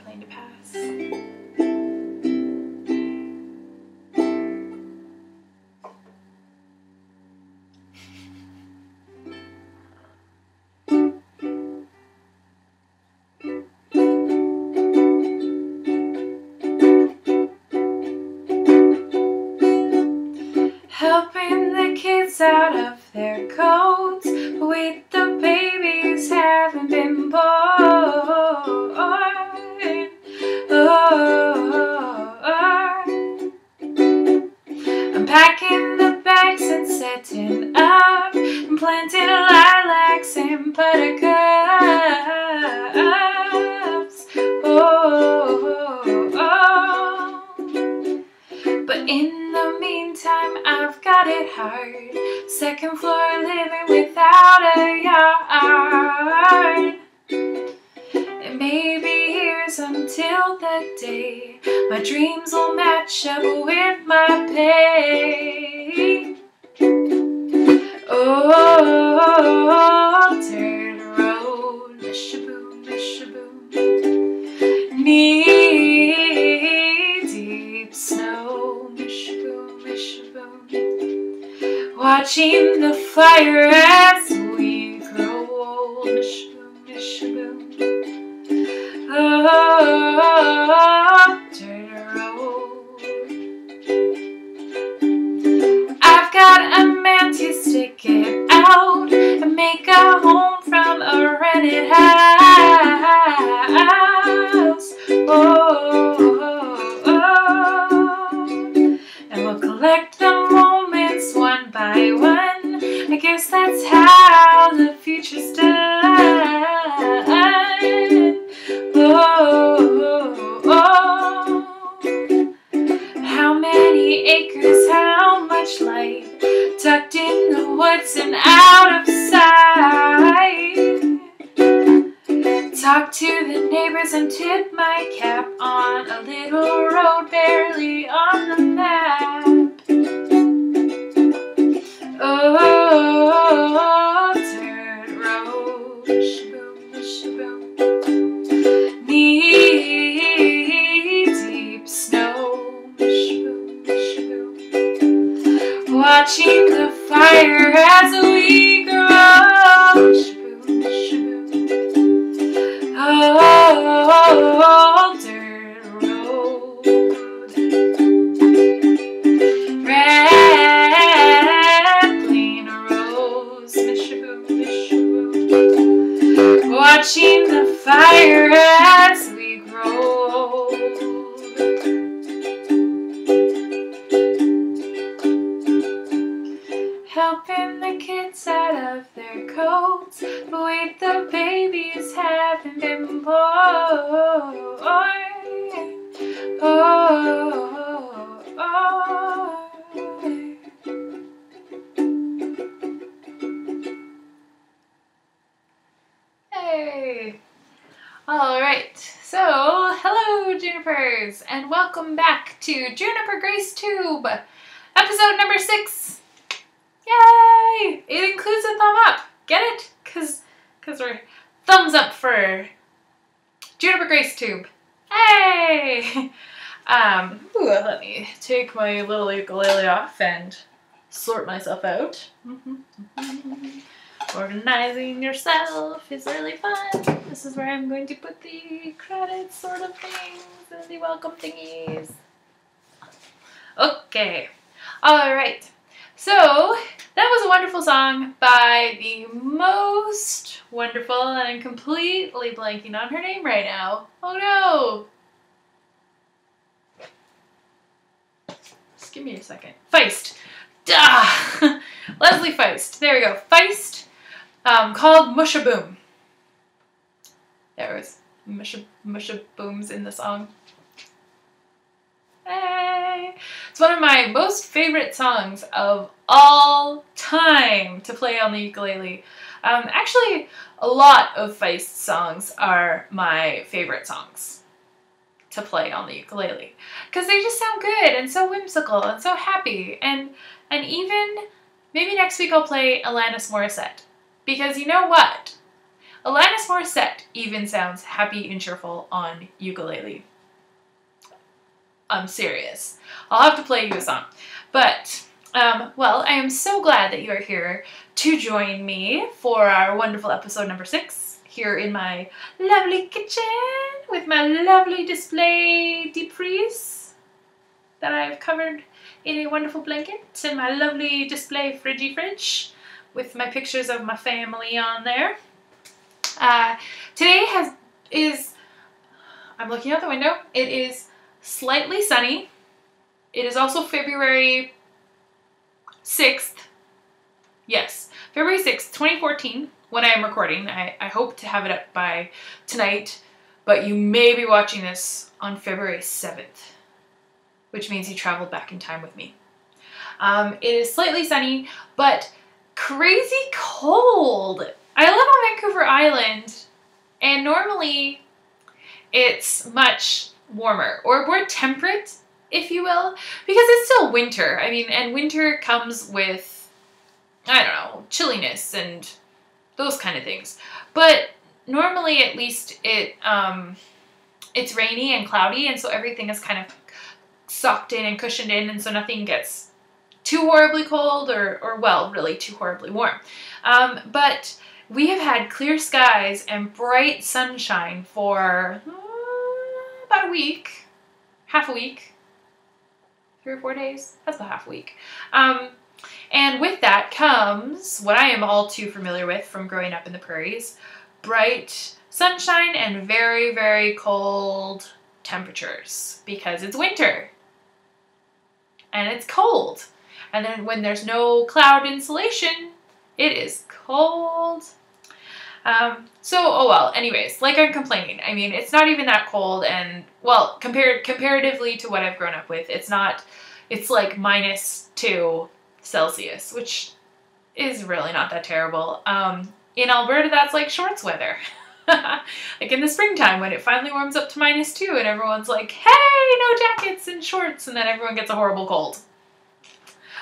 plane to pass. Helping the kids out of their coats, with the babies haven't been born. I'm packing the bags and setting up, and planting lilacs and buttercups. But in the meantime, I've got it hard. Second floor living without a yard. It may be years until the day my dreams will match up with my pay. Oh, dirt road, mishaboom, mishaboom. Knee-deep snow, mishaboom, mishaboom. Watching the fire as we grow old, mishaboom, mishaboom. Oh, dirt road. I've got a man to stick it out and make a home from a rented house. And we'll collect the moments one by one. I guess that's how the future's done. How many acres, how much light, tucked in the woods and out of sight. Talk to the neighbors and tip my cap on a little road barely on the map. Oh, dirt road, shaboom, shaboom. Knee-deep snow, shaboom, shaboom. Watching the fire as we grow, shaboom, shaboom. Oh, dirt road. Red plain rose, mishaboom, mishaboom. Watching the fire as we grow old. Helping the kids out of their coats, but with the babies haven't been born. Hey! Alright, so hello Junipers, and welcome back to JuniperGraceTube, episode number 6. Yay! It includes a thumb up. Get it? Cause we're thumbs up for JuniperGraceTube. Hey! Let me take my little ukulele off and sort myself out. Organizing yourself is really fun. This is where I'm going to put the credits sort of things and the welcome thingies. Okay. Alright. So, that was a wonderful song by the most wonderful, and I'm completely blanking on her name right now. Oh no! Just give me a second. Feist. Duh! Leslie Feist. There we go. Feist. Called Mushaboom. There was mushabooms in the song. Hey! It's one of my most favorite songs of all time to play on the ukulele. Actually, a lot of Feist songs are my favorite songs to play on the ukulele because they just sound good and so whimsical and so happy. And even maybe next week I'll play Alanis Morissette, because you know what? Alanis Morissette even sounds happy and cheerful on ukulele. I'm serious. I'll have to play you a song. But, well, I am so glad that you are here to join me for our wonderful episode number 6 here in my lovely kitchen with my lovely display deep freeze that I've covered in a wonderful blanket, and my lovely display fridge with my pictures of my family on there. Today I'm looking out the window. It is slightly sunny. It is also February 6th. Yes, February 6th, 2014, when I am recording. I hope to have it up by tonight, but you may be watching this on February 7th, which means you traveled back in time with me. It is slightly sunny, but crazy cold. I live on Vancouver Island, and normally it's much warmer, or more temperate, if you will, because it's still winter. I mean, and winter comes with, I don't know, chilliness and those kind of things. But normally, at least, it's rainy and cloudy, and so everything is kind of socked in and cushioned in, and so nothing gets too horribly cold or well, really too horribly warm. But we have had clear skies and bright sunshine for about a week, half a week, 3 or 4 days. That's about half a week. And with that comes what I am all too familiar with from growing up in the prairies: bright sunshine and very, very cold temperatures, because it's winter and it's cold. And then when there's no cloud insulation, it is cold. Oh well, anyways, like I'm complaining. I mean, it's not even that cold, and, well, comparatively to what I've grown up with, it's like -2 Celsius, which is really not that terrible. In Alberta, that's like shorts weather. Like in the springtime when it finally warms up to -2 and everyone's like, hey, no jackets and shorts, and then everyone gets a horrible cold.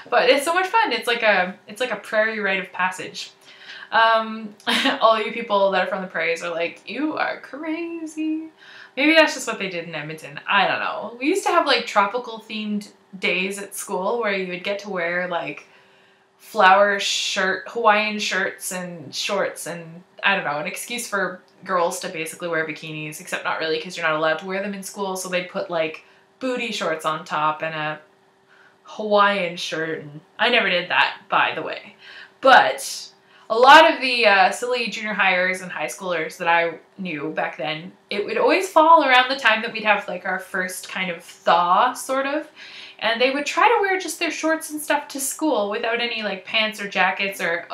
But it's so much fun. It's like a prairie rite of passage. All you people that are from the prairies are like, you are crazy. Maybe that's just what they did in Edmonton. I don't know. We used to have like tropical themed days at school where you would get to wear like Hawaiian shirts and shorts, and I don't know, an excuse for girls to basically wear bikinis, except not really, because you're not allowed to wear them in school. So they'd put like booty shorts on top and a Hawaiian shirt, and I never did that, by the way. But a lot of the silly junior hires and high schoolers that I knew back then, it would always fall around the time that we'd have like our first kind of thaw, sort of, and they would try to wear just their shorts and stuff to school without any like pants or jackets, or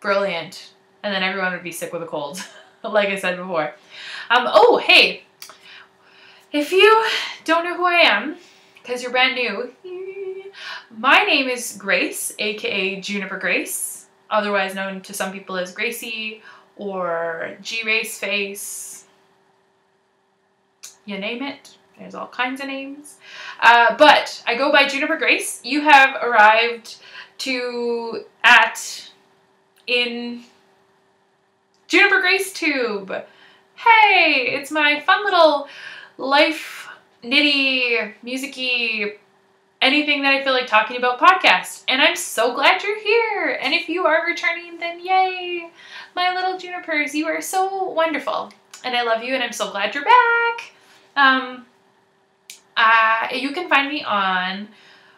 brilliant. And then everyone would be sick with a cold, like I said before. Oh, hey, if you don't know who I am, because you're brand new, my name is Grace, aka Juniper Grace, otherwise known to some people as Gracie or G-Race Face. You name it. There's all kinds of names. But I go by Juniper Grace. You have arrived in JuniperGraceTube. Hey, it's my fun little life nitty, musicy, anything that I feel like talking about podcast. And I'm so glad you're here. And if you are returning, then yay. My little Junipers, you are so wonderful. And I love you, and I'm so glad you're back. You can find me on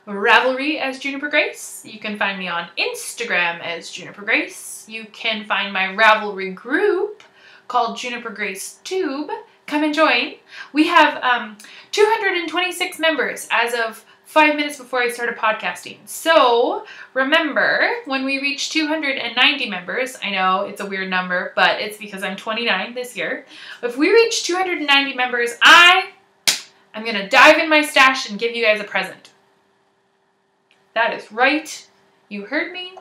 Ravelry as Juniper Grace. You can find me on Instagram as Juniper Grace. You can find my Ravelry group called JuniperGraceTube. Come and join. We have 226 members as of 5 minutes before I started podcasting. So remember, when we reach 290 members, I know it's a weird number, but it's because I'm 29 this year. If we reach 290 members, I'm going to dive in my stash and give you guys a present. That is right. You heard me.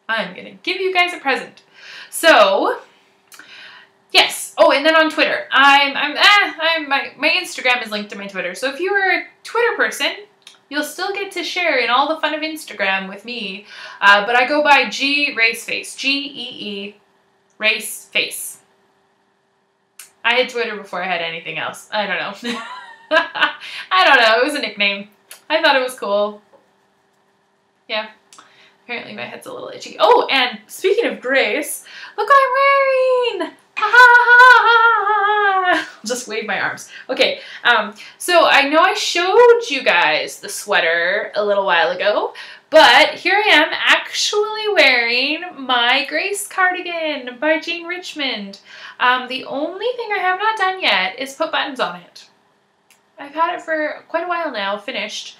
I'm going to give you guys a present. So, yes. Oh, and then on Twitter, my Instagram is linked to my Twitter. So if you are a Twitter person, you'll still get to share in all the fun of Instagram with me. But I go by G-Raceface, Race face. I had Twitter before I had anything else. I don't know. I don't know. It was a nickname. I thought it was cool. Yeah. Apparently my head's a little itchy. Oh, and speaking of Grace, look what I'm wearing! Ha ha ha! I'll just wave my arms. Okay, so I know I showed you guys the sweater a little while ago, but here I am actually wearing my Grace cardigan by Jane Richmond. The only thing I have not done yet is put buttons on it. I've had it for quite a while now, finished.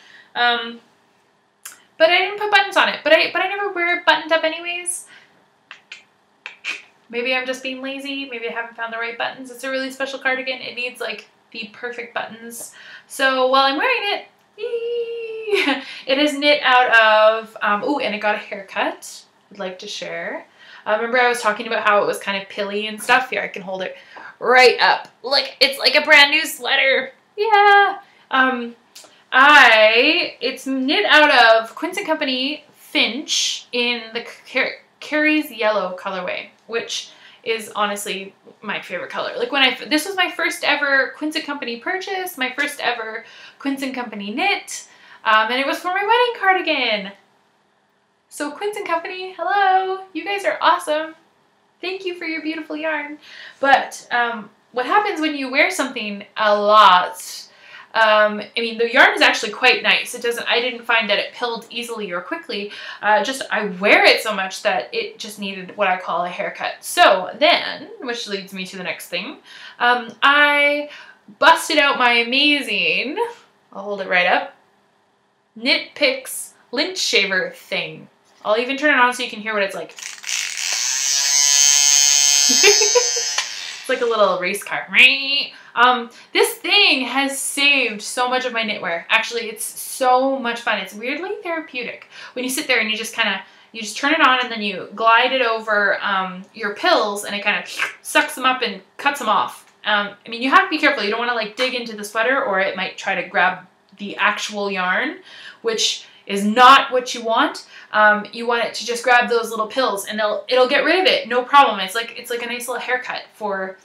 But I didn't put buttons on it. But I never wear it buttoned up anyways. Maybe I'm just being lazy. Maybe I haven't found the right buttons. It's a really special cardigan. It needs like the perfect buttons. So while I'm wearing it, it is knit out of, oh, and it got a haircut. I'd like to share. Remember I was talking about how it was kind of pilly and stuff? Here, I can hold it right up. Look, it's like a brand new sweater. Yeah. It's knit out of Quince & Company Finch in the Carrie's Yellow colorway, which is honestly my favorite color. Like this was my first ever Quince & Company purchase, my first ever Quince & Company knit, and it was for my wedding cardigan. So Quince & Company, hello, you guys are awesome. Thank you for your beautiful yarn. But what happens when you wear something a lot, I mean, the yarn is actually quite nice. I didn't find that it pilled easily or quickly. I wear it so much that it just needed what I call a haircut. So then, which leads me to the next thing, I busted out my amazing, I'll hold it right up, Knit Picks lint shaver thing. I'll even turn it on so you can hear what it's like. It's like a little race car. This thing has saved so much of my knitwear. Actually, it's so much fun. It's weirdly therapeutic. When you sit there and you just turn it on and then you glide it over your pills and it kind of sucks them up and cuts them off. I mean, you have to be careful. You don't want to like dig into the sweater or it might try to grab the actual yarn, which is not what you want. You want it to just grab those little pills and it'll get rid of it. No problem. It's like a nice little haircut for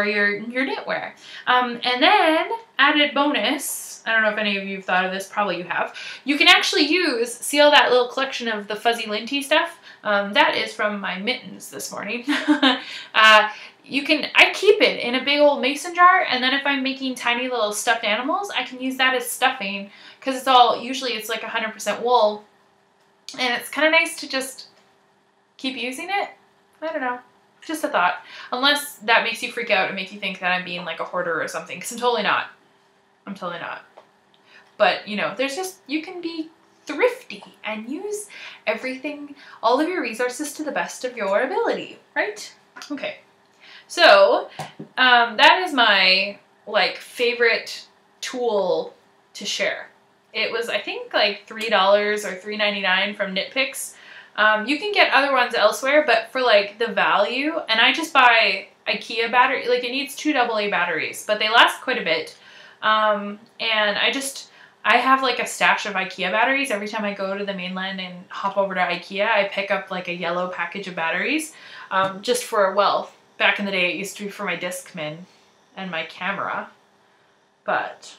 your knitwear. And then, added bonus, I don't know if any of you have thought of this, probably you have, you can actually see all that little collection of the fuzzy linty stuff? That is from my mittens this morning. I keep it in a big old mason jar, and then if I'm making tiny little stuffed animals, I can use that as stuffing, because usually it's like 100% wool, and it's kind of nice to just keep using it. I don't know. Just a thought. Unless that makes you freak out and make you think that I'm being like a hoarder or something, because I'm totally not. I'm totally not. But, you know, you can be thrifty and use everything, all of your resources to the best of your ability, right? Okay. So, that is my, like, favorite tool to share. It was, I think, like $3 or $3.99 from Knit Picks. You can get other ones elsewhere, but for like the value, and I just buy IKEA battery, like it needs 2 AA batteries, but they last quite a bit. And I have like a stash of IKEA batteries. Every time I go to the mainland and hop over to IKEA, I pick up like a yellow package of batteries, just for, well, back in the day it used to be for my Discman and my camera, but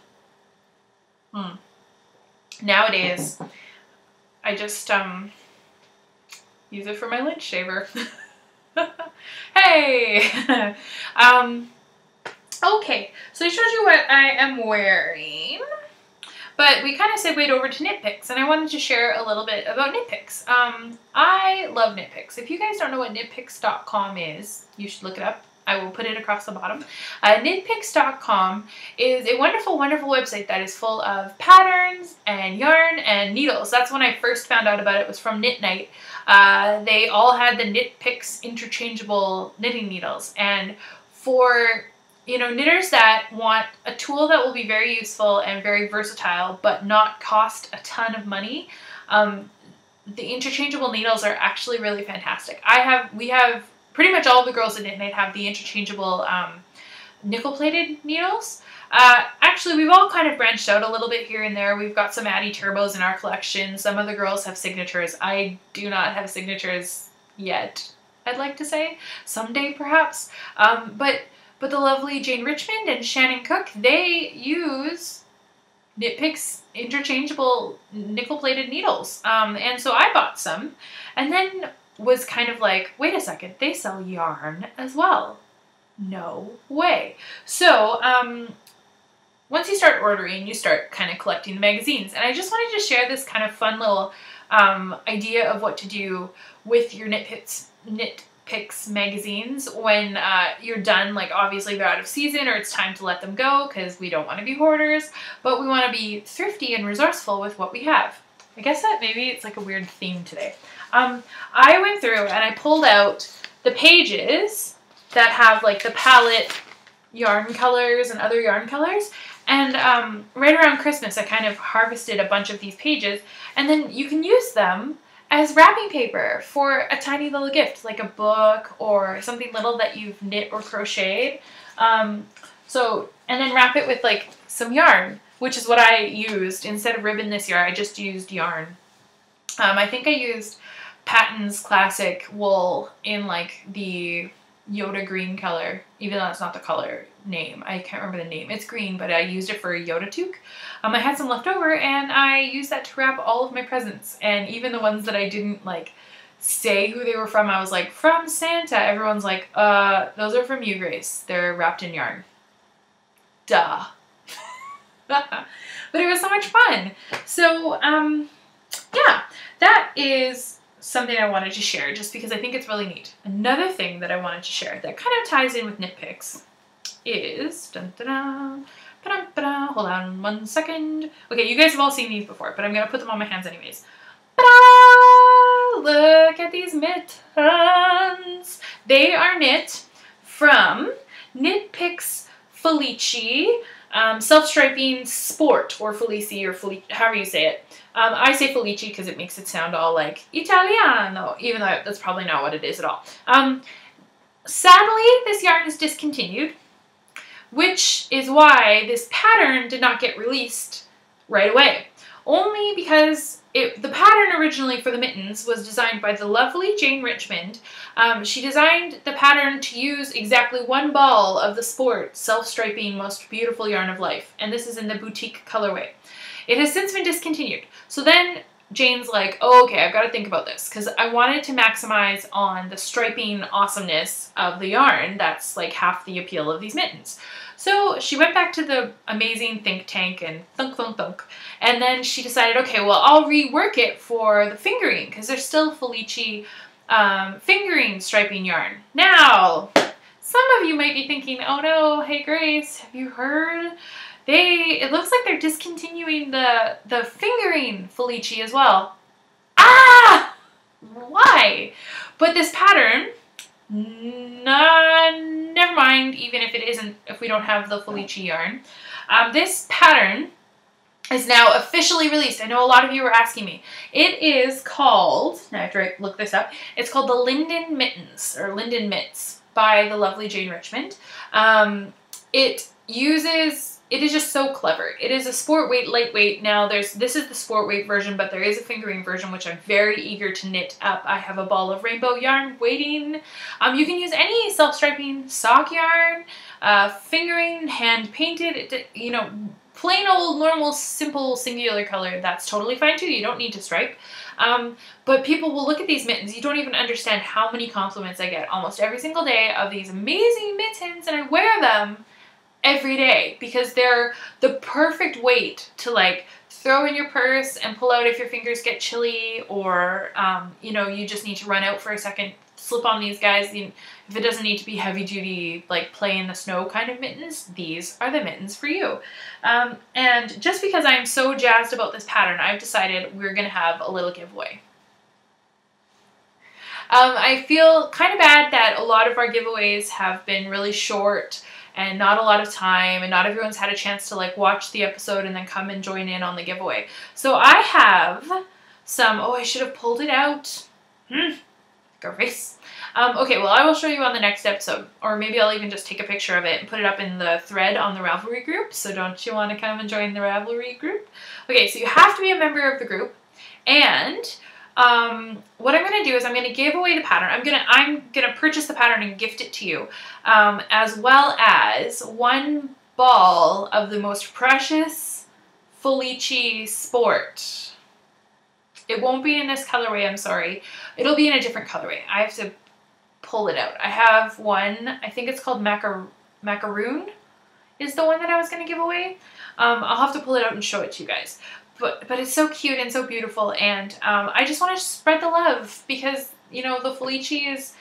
nowadays I just use it for my lint shaver. Hey! Okay, so I showed you what I am wearing, but we kind of segued over to Knit Picks, and I wanted to share a little bit about Knit Picks. I love Knit Picks. If you guys don't know what knitpicks.com is, you should look it up. I will put it across the bottom. Knitpicks.com is a wonderful, wonderful website that is full of patterns and yarn and needles. That's when I first found out about it. It was from Knit Night. They all had the Knit Picks interchangeable knitting needles. And for, you know, knitters that want a tool that will be very useful and very versatile but not cost a ton of money, the interchangeable needles are actually really fantastic. We have pretty much all the girls at Knit Night have the interchangeable nickel-plated needles. Actually, we've all kind of branched out a little bit here and there. We've got some Addi Turbos in our collection. Some of the girls have signatures. I do not have signatures yet. I'd like to say. Someday, perhaps. But the lovely Jane Richmond and Shannon Cook, they use Knit Picks interchangeable nickel-plated needles. And so I bought some and then was kind of like, wait a second, they sell yarn as well. No way. So once you start ordering, you start kind of collecting the magazines. And I just wanted to share this kind of fun little idea of what to do with your Knit Picks magazines when you're done. Like, obviously they're out of season or it's time to let them go because we don't want to be hoarders, but we want to be thrifty and resourceful with what we have. I guess that maybe it's like a weird theme today. I went through and I pulled out the pages that have like the palette yarn colors and other yarn colors. And right around Christmas, I kind of harvested a bunch of these pages, and then you can use them as wrapping paper for a tiny little gift, like a book or something little that you've knit or crocheted. And then wrap it with like some yarn, which is what I used. Instead of ribbon this year, I just used yarn. I think I used Patton's Classic wool in like the Yoda green color, even though that's not the color name. I can't remember the name. It's green, but I used it for a Yoda toque. I had some left over and I used that to wrap all of my presents. And even the ones that I didn't like say who they were from, I was like, from Santa. Everyone's like, those are from you, Grace. They're wrapped in yarn. Duh. But it was so much fun. So, yeah, that is something I wanted to share just because I think it's really neat. Another thing that I wanted to share that kind of ties in with Knit Picks is, hold on 1 second. Okay, you guys have all seen these before, but I'm going to put them on my hands anyways. Look at these mittens. They are knit from Knit Picks Felici, self-striping sport, or Felici, or however you say it. I say Felici because it makes it sound all like Italiano, even though that's probably not what it is at all. Sadly, this yarn is discontinued, which is why this pattern did not get released right away. Only because the pattern originally for the mittens was designed by the lovely Jane Richmond. She designed the pattern to use exactly one ball of the sport self-striping most beautiful yarn of life, and this is in the boutique colorway. It has since been discontinued. So then Jane's like, oh, okay, I've got to think about this because I wanted to maximize on the striping awesomeness of the yarn. That's like half the appeal of these mittens. So she went back to the amazing think tank and thunk, thunk, thunk. And then she decided, okay, well, I'll rework it for the fingering because there's still Felici fingering striping yarn. Now, some of you might be thinking, oh no, hey Grace, have you heard? It looks like they're discontinuing the fingering Felici as well. Ah! Why? But this pattern, never mind, even if it isn't, if we don't have the Felici yarn. This pattern is now officially released. I know a lot of you were asking me. It is called, now I have to look this up, it's called the Linden Mittens, or Linden Mitts, by the lovely Jane Richmond. It is just so clever. It is a sport weight, lightweight. Now this is the sport weight version, but there is a fingering version, which I'm very eager to knit up. I have a ball of rainbow yarn waiting. You can use any self-striping sock yarn, fingering, hand painted, you know, plain old, normal, simple, singular color. That's totally fine too. You don't need to stripe. But people will look at these mittens. You don't even understand how many compliments I get almost every single day of these amazing mittens, and I wear them every day because they're the perfect weight to like throw in your purse and pull out if your fingers get chilly, or you know, you just need to run out for a second, slip on these guys. If it doesn't need to be heavy duty, like play in the snow kind of mittens, these are the mittens for you. And just because I'm so jazzed about this pattern, I've decided we're gonna have a little giveaway. I feel kind of bad that a lot of our giveaways have been really short and not a lot of time, and not everyone's had a chance to like watch the episode and then come and join in on the giveaway. So I have some, oh, I should have pulled it out. Grace. Okay, well, I will show you on the next episode, or maybe I'll even just take a picture of it and put it up in the thread on the Ravelry group. So don't you want to come and join the Ravelry group? Okay, so you have to be a member of the group, and What I'm going to do is I'm going to give away the pattern. I'm gonna purchase the pattern and gift it to you, as well as one ball of the most precious Felici Sport. It won't be in this colorway, I'm sorry. It'll be in a different colorway. I have to pull it out. I have one, I think it's called Macaroon is the one that I was going to give away. I'll have to pull it out and show it to you guys. But it's so cute and so beautiful, and I just want to spread the love because, you know, the Felici is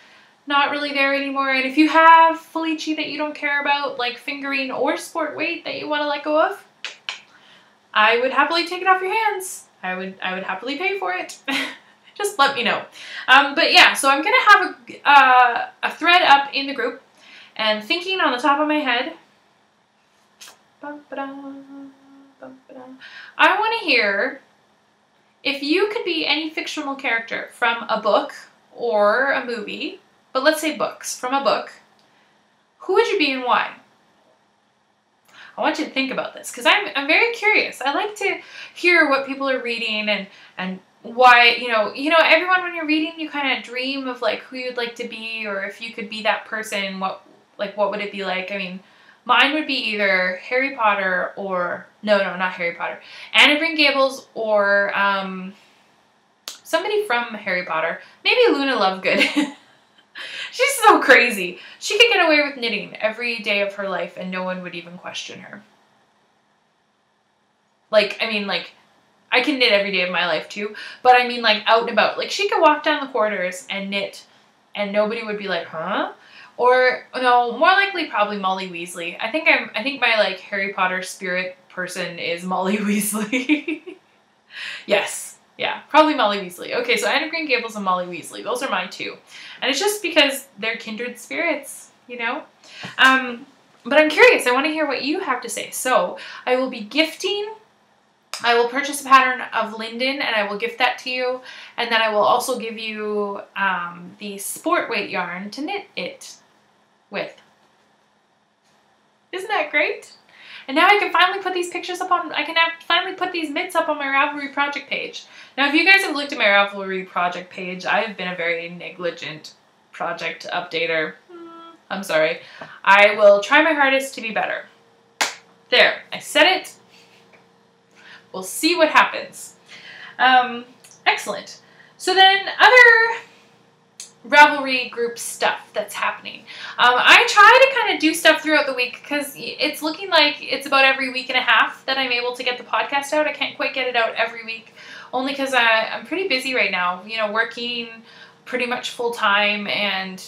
not really there anymore. And if you have Felici that you don't care about, like fingering or sport weight that you want to let go of, I would happily take it off your hands. I would happily pay for it. Just let me know. But yeah, so I'm going to have a thread up in the group, and thinking on the top of my head, I want to hear if you could be any fictional character from a book or a movie, but let's say books, from a book, who would you be and why? I want you to think about this because I'm very curious. I like to hear what people are reading and why, you know, everyone when you're reading, you kind of dream of like who you'd like to be, or if you could be that person, what would it be like? I mean, mine would be either Harry Potter or, no, not Harry Potter, Anne of Green Gables, or somebody from Harry Potter. Maybe Luna Lovegood. She's so crazy. She could get away with knitting every day of her life and no one would even question her. Like, I mean, like, I can knit every day of my life too, but I mean like out and about. Like she could walk down the corridors and knit and nobody would be like, huh? Or no, more likely probably Molly Weasley. I think my like Harry Potter spirit person is Molly Weasley. Yes. Yeah, probably Molly Weasley. Okay, so Anne of Green Gables and Molly Weasley. Those are my two. And it's just because they're kindred spirits, you know? But I'm curious. I want to hear what you have to say. So I will be gifting. I will purchase a pattern of Linden and I will gift that to you. And then I will also give you the sport weight yarn to knit it with. Isn't that great? And now I can finally put these pictures up on, finally put these mitts up on my Ravelry project page. Now, if you guys have looked at my Ravelry project page, I have been a very negligent project updater. I'm sorry. I will try my hardest to be better. There, I said it. We'll see what happens. Excellent. So then other Ravelry group stuff that's happening. I try to kind of do stuff throughout the week because it's looking like it's about every week and a half that I'm able to get the podcast out. I can't quite get it out every week only because I'm pretty busy right now, you know, working pretty much full time and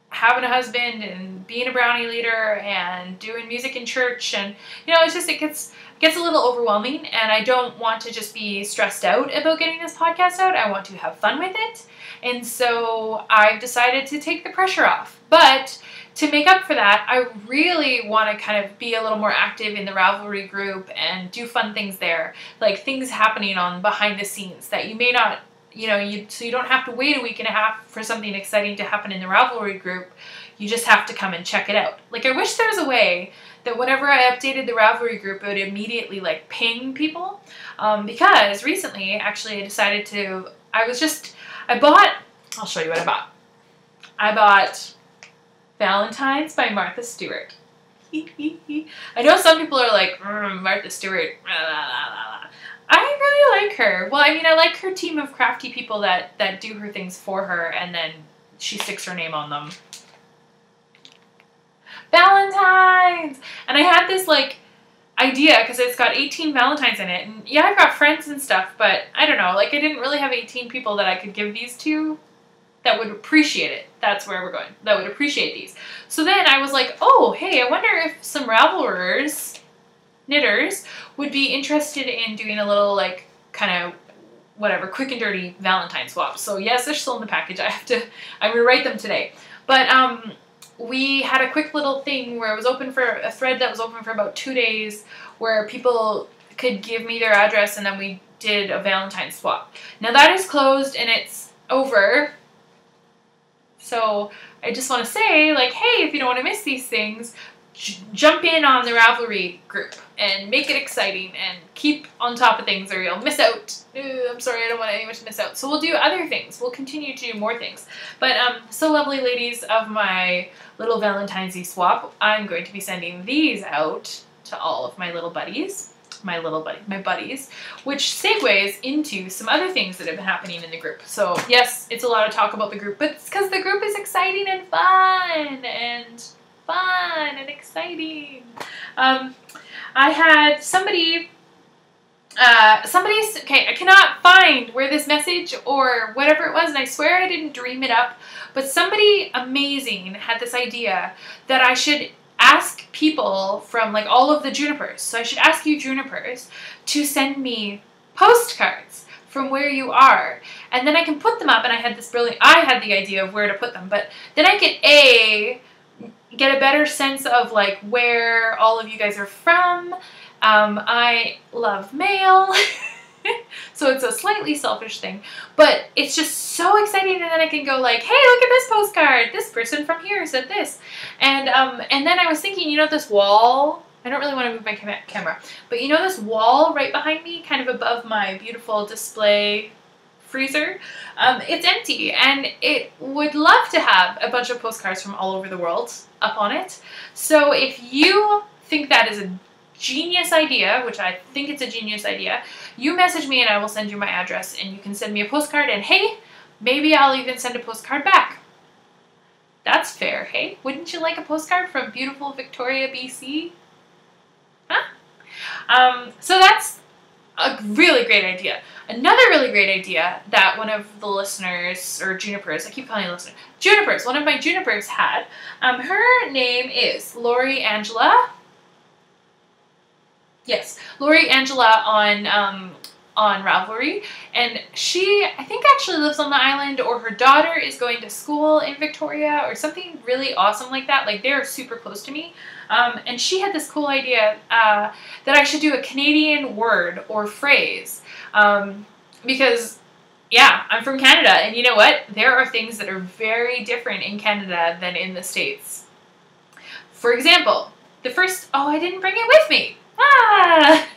having a husband and being a brownie leader and doing music in church, and you know, it's just, it gets a little overwhelming, and I don't want to just be stressed out about getting this podcast out. I want to have fun with it. And so I've decided to take the pressure off. But to make up for that, I really want to kind of be a little more active in the Ravelry group and do fun things there, like things happening on behind the scenes that you may not, you know, so you don't have to wait a week and a half for something exciting to happen in the Ravelry group. You just have to come and check it out. Like, I wish there was a way that whenever I updated the Ravelry group, it would immediately like ping people. Because recently, actually, I decided to, I'll show you what I bought. I bought Valentine's by Martha Stewart. I know some people are like, Martha Stewart, blah, blah, blah, blah. I really like her. Well, I mean, I like her team of crafty people that do her things for her, and then she sticks her name on them. Valentine's! And I had this, like, idea, because it's got 18 Valentines in it, and yeah, I've got friends and stuff, but I don't know, like, I didn't really have 18 people that I could give these to that would appreciate it. That's where we're going. That would appreciate these. So then I was like, oh, hey, I wonder if some Ravelers, knitters, would be interested in doing a little, like, kind of, whatever, quick and dirty Valentine swap. So yes, they're still in the package. I'm going to write them today. But, we had a quick little thing where it was open for a thread that was open for about 2 days where people could give me their address and then we did a Valentine swap. Now that is closed and it's over. So I just want to say, like, hey, if you don't want to miss these things, jump in on the Ravelry group and make it exciting and keep on top of things or you'll miss out. I'm sorry, I don't want anyone to miss out. So we'll do other things. We'll continue to do more things. But so lovely ladies of my little Valentine's Day swap, I'm going to be sending these out to all of my little buddies. My buddies, which segues into some other things that have been happening in the group. So yes, it's a lot of talk about the group, but it's because the group is exciting and fun and exciting. I had somebody, okay, I cannot find where this message or whatever it was, and I swear I didn't dream it up, but somebody amazing had this idea that I should ask people from like all of the Junipers. So I should ask you Junipers to send me postcards from where you are, and then I can put them up. And I had the idea of where to put them, but then I can get a better sense of like where all of you guys are from. I love mail. So it's a slightly selfish thing, but it's just so exciting. And then I can go like, hey, look at this postcard. This person from here said this. And then I was thinking, you know, this wall, I don't really want to move my camera, but you know this wall right behind me, kind of above my beautiful display freezer, it's empty, and it would love to have a bunch of postcards from all over the world up on it. So if you think that is a genius idea, which I think it's a genius idea, you message me and I will send you my address and you can send me a postcard, and hey, maybe I'll even send a postcard back. That's fair, hey? Wouldn't you like a postcard from beautiful Victoria, BC? Huh? So that's a really great idea. Another really great idea that one of the listeners, or Junipers, I keep calling you listener, Junipers, one of my Junipers had, her name is Lori Angela. Yes, Lori Angela on Ravelry, and she, I think, actually lives on the island, or her daughter is going to school in Victoria, or something really awesome like that. Like, they're super close to me, and she had this cool idea that I should do a Canadian word or phrase, because, yeah, I'm from Canada, and you know what? There are things that are very different in Canada than in the States. For example, the first, oh, I didn't bring it with me. Ah!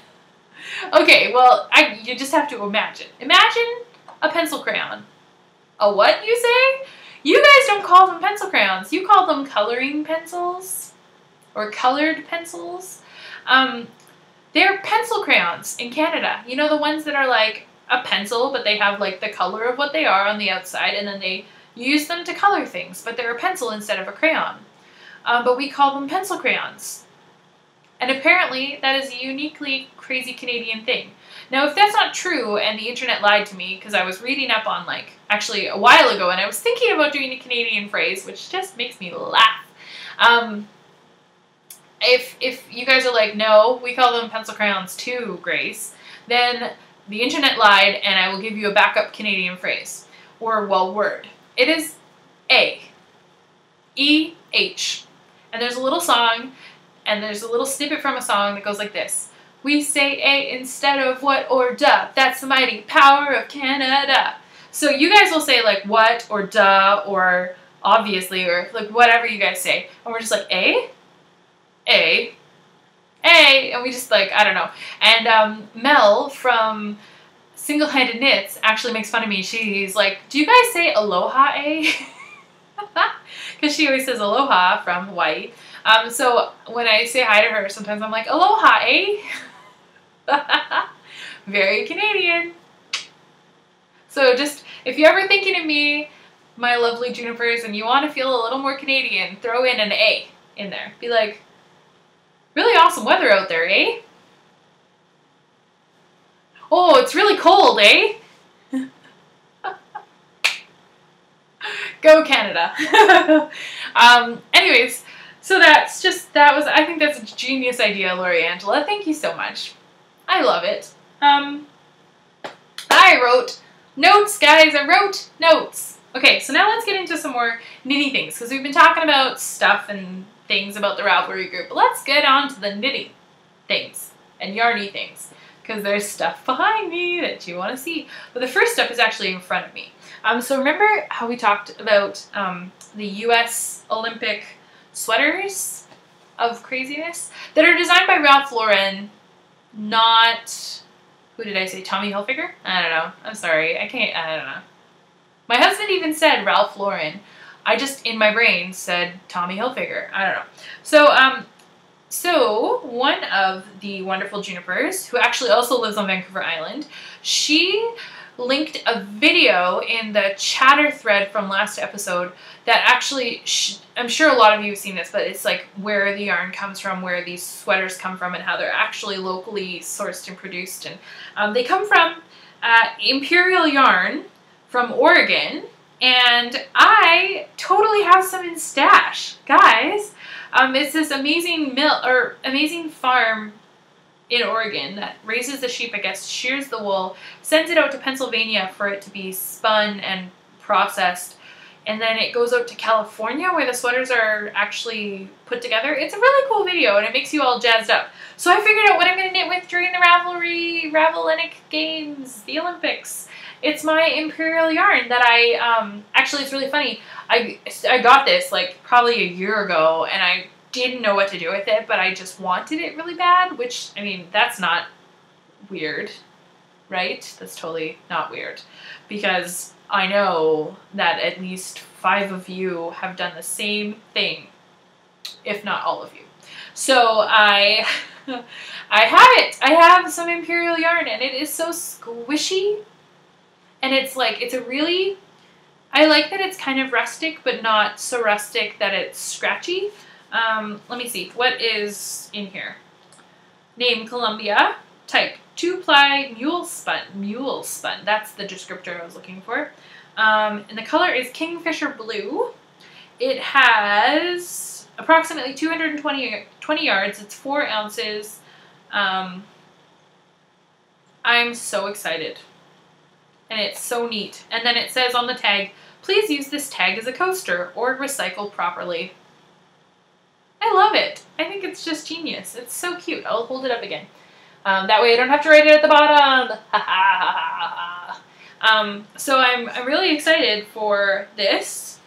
Okay, well, you just have to imagine. Imagine a pencil crayon. A what, you say? You guys don't call them pencil crayons. You call them coloring pencils or colored pencils. They're pencil crayons in Canada. You know, the ones that are like a pencil, but they have like the color of what they are on the outside, and then they use them to color things, but they're a pencil instead of a crayon. But we call them pencil crayons. And apparently, that is a uniquely crazy Canadian thing. Now, if that's not true, and the internet lied to me, because I was reading up on, like, actually a while ago, and I was thinking about doing a Canadian phrase, which just makes me laugh. If you guys are like, no, we call them pencil crayons too, Grace, then the internet lied, and I will give you a backup Canadian phrase, or, well, word. It is A. E-H. And there's a little song, and there's a little snippet from a song that goes like this. We say A instead of what or duh. That's the mighty power of Canada. So you guys will say like what or duh or obviously or like whatever you guys say. And we're just like A, A, A. And we just like, I don't know. And Mel from Single-Handed Knits actually makes fun of me. She's like, do you guys say aloha, A? Because she always says aloha from Hawaii. So when I say hi to her, sometimes I'm like, aloha, eh? Very Canadian. So just, if you're ever thinking of me, my lovely Junipers, and you want to feel a little more Canadian, throw in an A in there. Be like, really awesome weather out there, eh? Oh, it's really cold, eh? Go Canada. Anyways, so I think that's a genius idea, Lori Angela. Thank you so much. I love it. I wrote notes, guys. I wrote notes. Okay, so now let's get into some more knitting things, because we've been talking about stuff and things about the Ravelry group. But let's get on to the knitting things and yarny things, because there's stuff behind me that you want to see. But the first stuff is actually in front of me. So remember how we talked about the U.S. Olympic sweaters? of craziness that are designed by Ralph Lauren, not, who did I say, Tommy Hilfiger? I don't know. I'm sorry. I don't know. My husband even said Ralph Lauren. I just, in my brain, said Tommy Hilfiger. I don't know. So one of the wonderful Junipers, who actually also lives on Vancouver Island, she linked a video in the chatter thread from last episode that actually, I'm sure a lot of you have seen this, but it's like where the yarn comes from, where these sweaters come from, and how they're actually locally sourced and produced. And they come from Imperial Yarn from Oregon, and I totally have some in stash, guys. It's this amazing amazing farm in Oregon that raises the sheep, I guess, shears the wool, sends it out to Pennsylvania for it to be spun and processed, and then it goes out to California where the sweaters are actually put together. It's a really cool video, and it makes you all jazzed up. So I figured out what I'm going to knit with during the Ravelinic Games, the Olympics. It's my Imperial yarn that I, actually it's really funny. I got this like probably a year ago, and I didn't know what to do with it, but I just wanted it really bad, which, I mean, that's not weird, right? That's totally not weird, because I know that at least 5 of you have done the same thing, if not all of you. So I have it. I have some Imperial yarn, and it is so squishy, and it's like, it's a really, I like that it's kind of rustic, but not so rustic that it's scratchy. Let me see, what is in here? Name Columbia, type 2-ply mule spun, that's the descriptor I was looking for. And the color is Kingfisher Blue. It has approximately 220 yards, it's 4 ounces. I'm so excited. And it's so neat. And then it says on the tag, please use this tag as a coaster or recycle properly. I love it. I think it's just genius. It's so cute. I'll hold it up again. That way I don't have to write it at the bottom. So I'm really excited for this.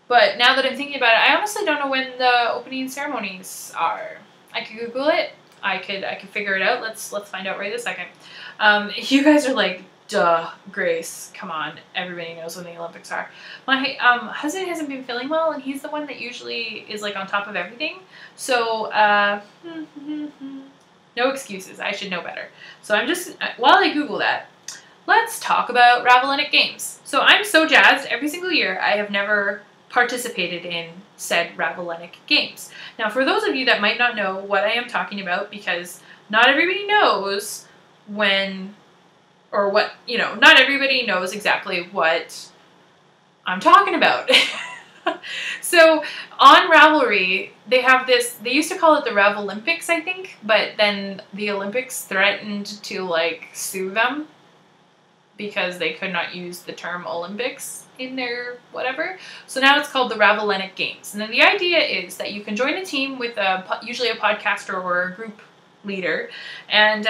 But now that I'm thinking about it, I honestly don't know when the opening ceremonies are. I could Google it. I could figure it out. Let's find out right this second. You guys are like, duh, Grace, come on. Everybody knows when the Olympics are. My husband hasn't been feeling well, and he's the one that usually is like on top of everything. So, no excuses. I should know better. So I'm just, while I Google that, let's talk about Ravelinic Games. So I'm so jazzed. Every single year I have never participated in said Ravelinic Games. Now, for those of you that might not know what I am talking about, because not everybody knows when, or what, you know, not everybody knows exactly what I'm talking about. So on Ravelry, they have this, they used to call it the Ravelympics, I think, but then the Olympics threatened to like sue them because they could not use the term Olympics in their whatever. So now it's called the Ravelinic Games. And then the idea is that you can join a team with usually a podcaster or a group leader, and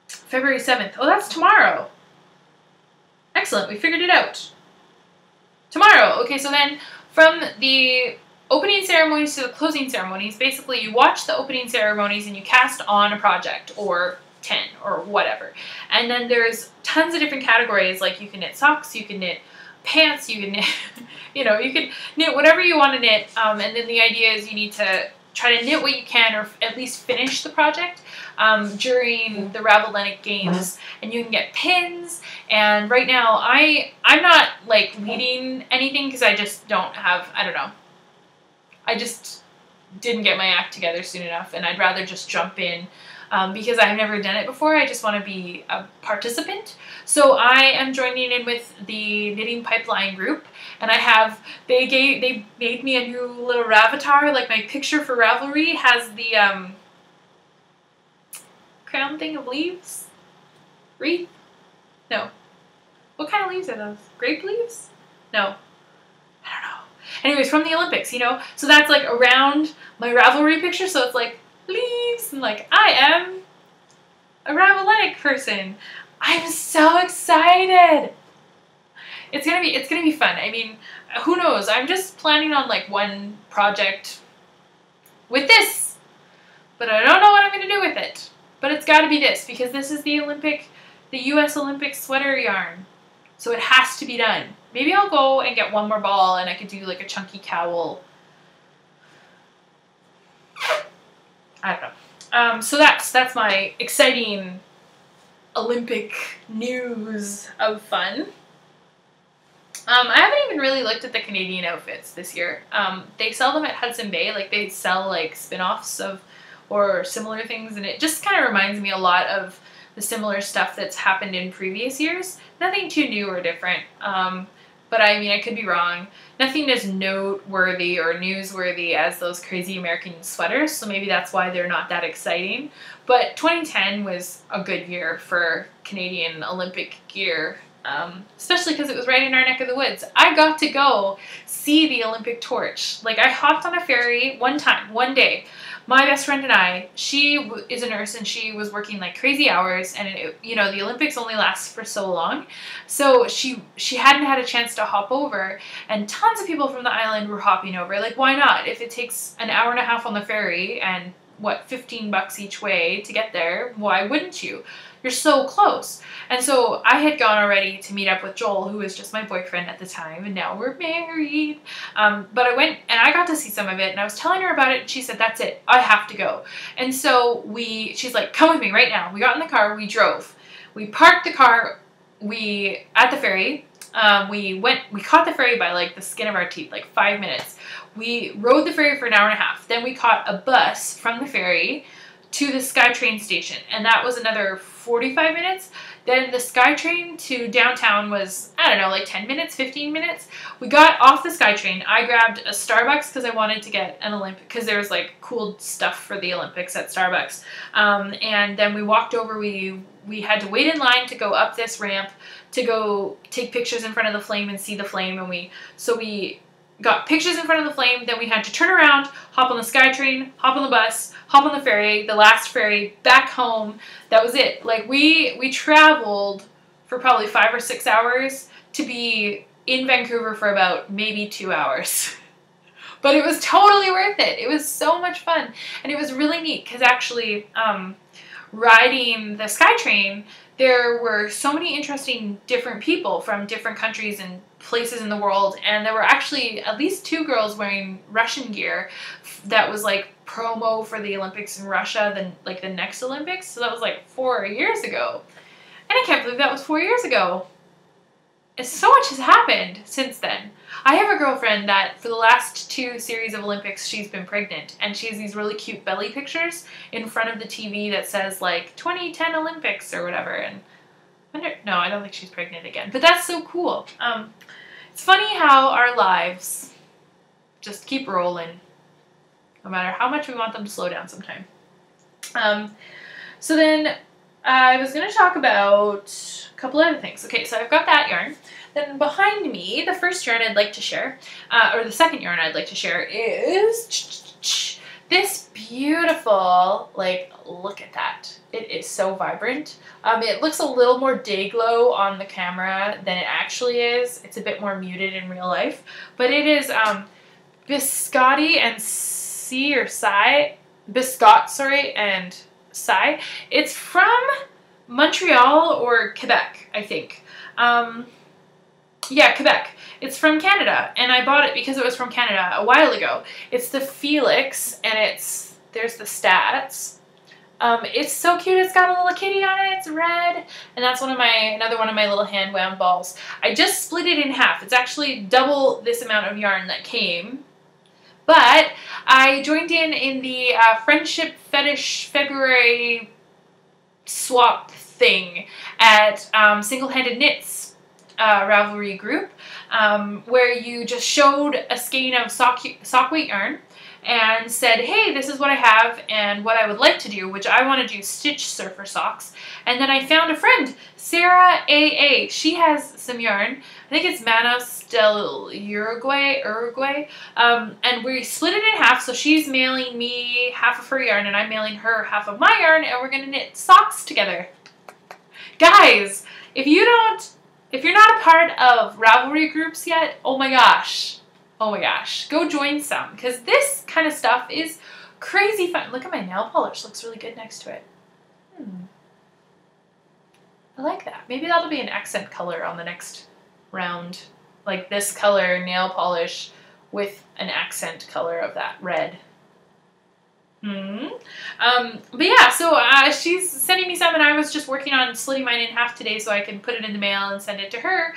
February 7th. Oh, that's tomorrow. Excellent. We figured it out. Tomorrow. Okay, so then from the opening ceremonies to the closing ceremonies, basically you watch the opening ceremonies and you cast on a project or 10 or whatever. And then there's tons of different categories, like you can knit socks, you can knit pants, you can knit, you know, you can knit whatever you want to knit. And then the idea is you need to try to knit what you can, or at least finish the project during the Ravelinic Games, and you can get pins. And right now I'm not like leading anything because I just don't have, I don't know, I just didn't get my act together soon enough, and I'd rather just jump in because I've never done it before. I just want to be a participant. So I am joining in with the Knitting Pipeline group, and I have, they made me a new little Ravatar. Like my picture for Ravelry has the crown thing of leaves? Wreath? No. What kind of leaves are those? Grape leaves? No. I don't know. Anyways, from the Olympics, you know? So that's like around my Ravelry picture, so it's like leaves, and like I am a Ravelinic person. I'm so excited. It's gonna be fun. I mean, who knows? I'm just planning on like one project with this. But I don't know what I'm going to do with it. But it's got to be this, because this is the US Olympic sweater yarn. So it has to be done. Maybe I'll go and get one more ball and I could do like a chunky cowl. I don't know. So that's my exciting Olympic news of fun. I haven't even really looked at the Canadian outfits this year. They sell them at Hudson Bay. Like, they sell like spin-offs of or similar things, and it just kind of reminds me a lot of the similar stuff that's happened in previous years. Nothing too new or different, but I mean, I could be wrong. Nothing as noteworthy or newsworthy as those crazy American sweaters, so maybe that's why they're not that exciting. But 2010 was a good year for Canadian Olympic gear, especially because it was right in our neck of the woods. I got to go see the Olympic torch. Like, I hopped on a ferry one day. My best friend and I, she is a nurse and she was working like crazy hours, and you know, the Olympics only last for so long, so she hadn't had a chance to hop over, and tons of people from the island were hopping over. Like, why not? If it takes an hour and a half on the ferry and what, $15 each way to get there, why wouldn't you? You're so close. And so I had gone already to meet up with Joel, who was just my boyfriend at the time, and now we're married. But I went and I got to see some of it, and I was telling her about it, and she said, that's it, I have to go. And so she's like, come with me right now. We got in the car, we drove. We parked the car, at the ferry. We caught the ferry by like the skin of our teeth, like 5 minutes. We rode the ferry for an hour and a half. Then we caught a bus from the ferry to the SkyTrain station, and that was another 45 minutes. Then the SkyTrain to downtown was, I don't know, like 10 minutes, 15 minutes. We got off the SkyTrain. I grabbed a Starbucks because I wanted to get an Olympic, because there was like cool stuff for the Olympics at Starbucks. And then we walked over. We had to wait in line to go up this ramp to go take pictures in front of the flame and see the flame. And we got pictures in front of the flame, then we had to turn around, hop on the SkyTrain, hop on the bus, hop on the ferry, the last ferry, back home. That was it. Like, we traveled for probably 5 or 6 hours to be in Vancouver for about maybe 2 hours. But it was totally worth it. It was so much fun. And it was really neat because actually riding the SkyTrain, there were so many interesting different people from different countries and places in the world, and there were actually at least 2 girls wearing Russian gear that was like promo for the Olympics in Russia, the next Olympics. So that was like 4 years ago, and I can't believe that was 4 years ago. And so much has happened since then. I have a girlfriend that for the last 2 series of Olympics, she's been pregnant, and she has these really cute belly pictures in front of the TV that says like 2010 Olympics or whatever. And no, I don't think she's pregnant again, but that's so cool. It's funny how our lives just keep rolling, no matter how much we want them to slow down sometime. So then I was going to talk about a couple other things. Okay, so I've got that yarn. Then behind me, the first yarn I'd like to share, or the second yarn I'd like to share is this beautiful, like, look at that. It is so vibrant. It looks a little more day glow on the camera than it actually is. It's a bit more muted in real life. But it is Biscotti and Biscott, and Sai. It's from Montreal or Quebec, I think. Yeah, Quebec. It's from Canada, and I bought it because it was from Canada a while ago. It's the Felix, and there's the stats. It's so cute. It's got a little kitty on it. It's red, and that's another one of my little hand wound balls. I just split it in half. It's actually double this amount of yarn that came, but I joined in the Friendship Fetish February swap thing at Single-Handed Knits Ravelry group, where you just showed a skein of sock weight yarn and said, hey, this is what I have and what I would like to do, which I want to do stitch surfer socks. And then I found a friend, Sarah AA. She has some yarn. I think it's Manos del Uruguay. And we split it in half, so she's mailing me half of her yarn and I'm mailing her half of my yarn, and we're going to knit socks together. Guys, if you're not a part of Ravelry groups yet, oh my gosh, go join some, because this kind of stuff is crazy fun. Look at my nail polish. Looks really good next to it. I like that. Maybe that'll be an accent color on the next round. Like this color nail polish with an accent color of that red. But yeah, so she's sending me some, and I was just working on slitting mine in half today so I can put it in the mail and send it to her.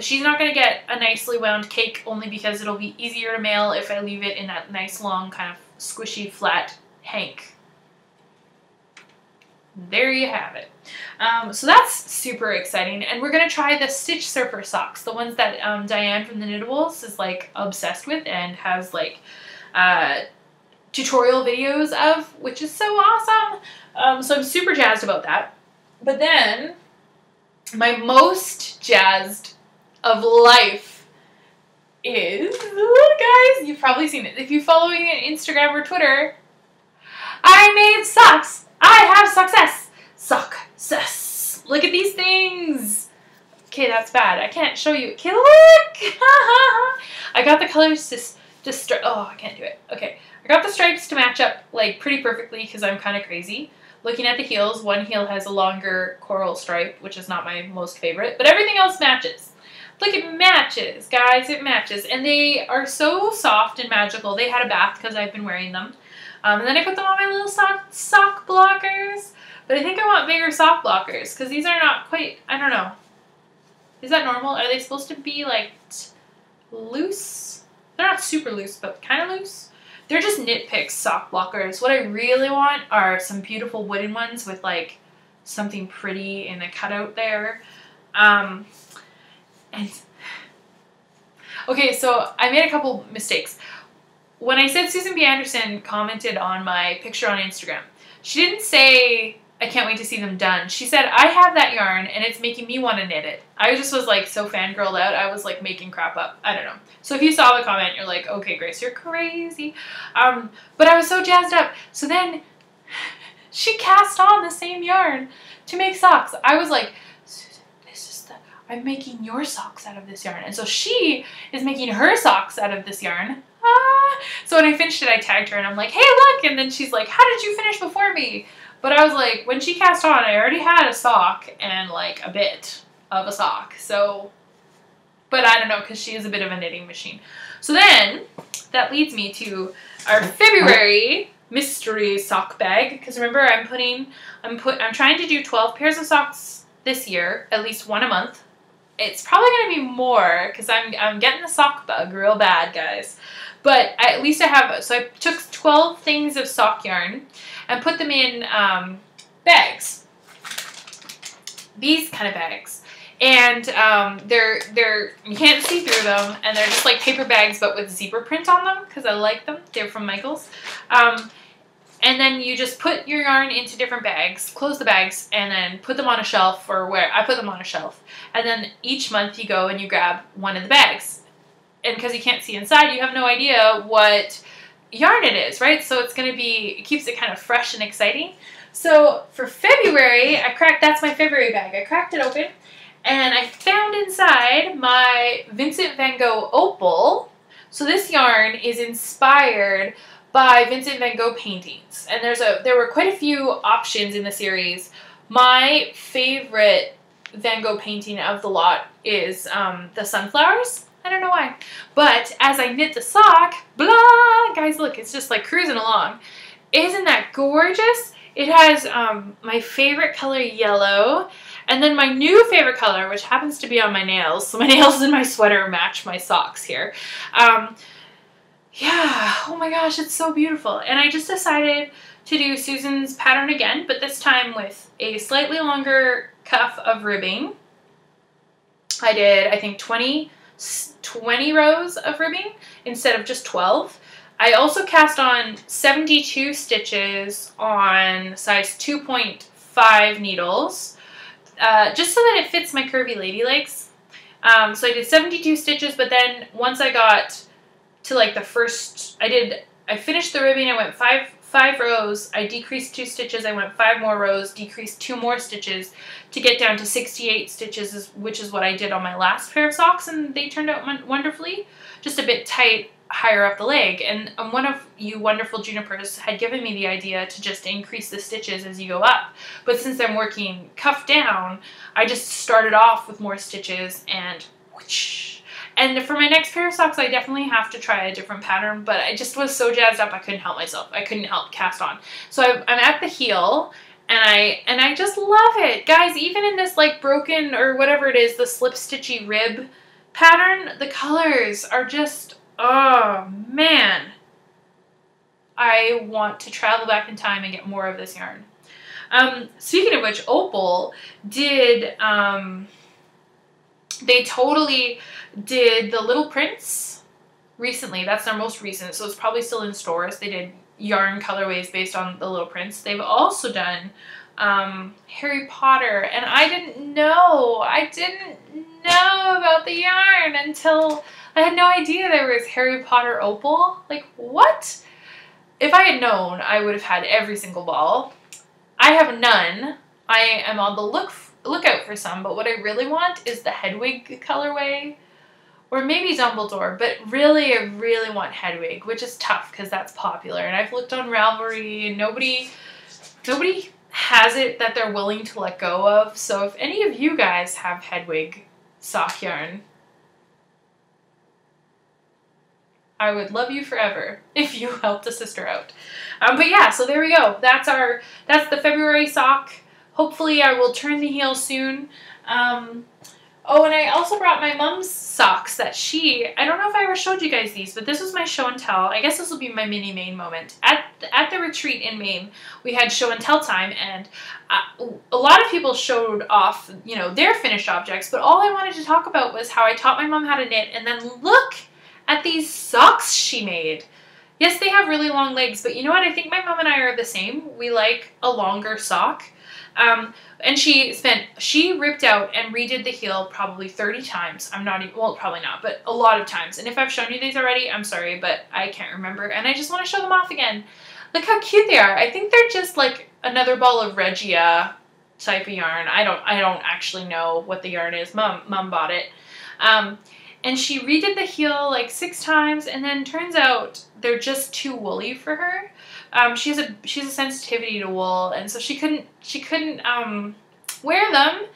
She's not going to get a nicely wound cake only because it'll be easier to mail if I leave it in that nice long kind of squishy flat hank. There you have it. So that's super exciting, and we're going to try the Stitch Surfer socks, the ones that Diane from the Knittables is like obsessed with and has like tutorial videos of, which is so awesome. So I'm super jazzed about that. But then my most jazzed of life is, guys, you've probably seen it. If you follow me on Instagram or Twitter, I made socks. I have success. Success. Look at these things. Okay, that's bad. I can't show you. Okay, look. I got the colors to oh, I can't do it. Okay. I got the stripes to match up like pretty perfectly because I'm kind of crazy. Looking at the heels, one heel has a longer coral stripe, which is not my most favorite, but everything else matches. Look, it matches, guys, it matches. And they are so soft and magical. They had a bath because I've been wearing them. And then I put them on my little sock blockers. But I think I want bigger sock blockers because these are not quite, I don't know. Is that normal? Are they supposed to be like loose? They're not super loose, but kind of loose. They're just Knit Picks sock blockers. What I really want are some beautiful wooden ones with like something pretty in the cutout there. And okay, so I made a couple mistakes. When I said Susan B. Anderson commented on my picture on Instagram, she didn't say, I can't wait to see them done. She said, I have that yarn and it's making me want to knit it. I just was like so fangirled out. I was like making crap up. I don't know. So if you saw the comment, you're like, okay, Grace, you're crazy. But I was so jazzed up. So then she cast on the same yarn to make socks. I was like, Susan, this is I'm making your socks out of this yarn. And so she is making her socks out of this yarn. So when I finished it, I tagged her and I'm like, hey, look. And then she's like, how did you finish before me? But I was like, when she cast on, I already had a sock and like a bit of a sock. So, but I don't know, because she is a bit of a knitting machine. So then that leads me to our February mystery sock bag. Because remember, I'm trying to do 12 pairs of socks this year, at least one a month. It's probably going to be more because I'm getting the sock bug real bad, guys. But at least I have, so I took 12 things of sock yarn and put them in bags. These kind of bags. And you can't see through them, and they're just like paper bags but with zebra print on them because I like them. They're from Michaels. And then you just put your yarn into different bags, close the bags, and then put them on a shelf, or where I put them on a shelf. And then each month you go and you grab one of the bags. And because you can't see inside, you have no idea what yarn it is, right? So it's going to be, it keeps it kind of fresh and exciting. So for February, that's my February bag. I cracked it open and I found inside my Vincent van Gogh opal. So this yarn is inspired by Vincent van Gogh paintings. And there were quite a few options in the series. My favorite Van Gogh painting of the lot is the sunflowers. I don't know why. But as I knit the sock, blah, guys, look, it's just like cruising along. Isn't that gorgeous? It has my favorite color, yellow, and then my new favorite color, which happens to be on my nails. So my nails and my sweater match my socks here. Yeah, oh my gosh, it's so beautiful. And I just decided to do Susan's pattern again, but this time with a slightly longer cuff of ribbing. I did, I think, 20 rows of ribbing instead of just 12. I also cast on 72 stitches on size 2.5 needles, just so that it fits my curvy lady legs. So I did 72 stitches, but then once I got to like the first, I finished the ribbing, I went five 5 rows. I decreased 2 stitches. I went 5 more rows, decreased 2 more stitches to get down to 68 stitches, which is what I did on my last pair of socks, and they turned out wonderfully. Just a bit tight higher up the leg, and one of you wonderful junipers had given me the idea to just increase the stitches as you go up, but since I'm working cuff down, I just started off with more stitches and whoosh. And for my next pair of socks, I definitely have to try a different pattern, but I just was so jazzed up I couldn't help myself. I couldn't help cast on. So I'm at the heel, and I just love it. Guys, even in this like broken or whatever it is, the slip stitchy rib pattern, the colors are just, oh man, I want to travel back in time and get more of this yarn. Speaking of which, Opal did, they totally did the Little Prince recently. That's their most recent, so it's probably still in stores. They did yarn colorways based on the Little Prince. They've also done Harry Potter, and I didn't know about the yarn until I had no idea there was Harry Potter Opal. Like, what? If I had known, I would have had every single ball. I have none. I am on the lookout for some, but what I really want is the Hedwig colorway, or maybe Dumbledore, but really, I really want Hedwig, which is tough because that's popular, and I've looked on Ravelry, and nobody has it that they're willing to let go of, so if any of you guys have Hedwig sock yarn, I would love you forever if you helped a sister out. But yeah, so there we go. That's the February sock. Hopefully I will turn the heel soon. Oh, and I also brought my mom's socks that I don't know if I ever showed you guys these, but this was my show and tell. I guess this will be my mini Maine moment. At the retreat in Maine, we had show and tell time, and a lot of people showed off, you know, their finished objects, but all I wanted to talk about was how I taught my mom how to knit, and then look at these socks she made. Yes, they have really long legs, but you know what? I think my mom and I are the same. We like a longer sock. And she ripped out and redid the heel probably 30 times. I'm not even, well, probably not, but a lot of times. And if I've shown you these already, I'm sorry, but I can't remember. And I just want to show them off again. Look how cute they are. I think they're just like another ball of Regia type of yarn. I don't actually know what the yarn is. Mom bought it. And she redid the heel like 6 times, and then turns out they're just too woolly for her. She has a sensitivity to wool, and so she couldn't wear them,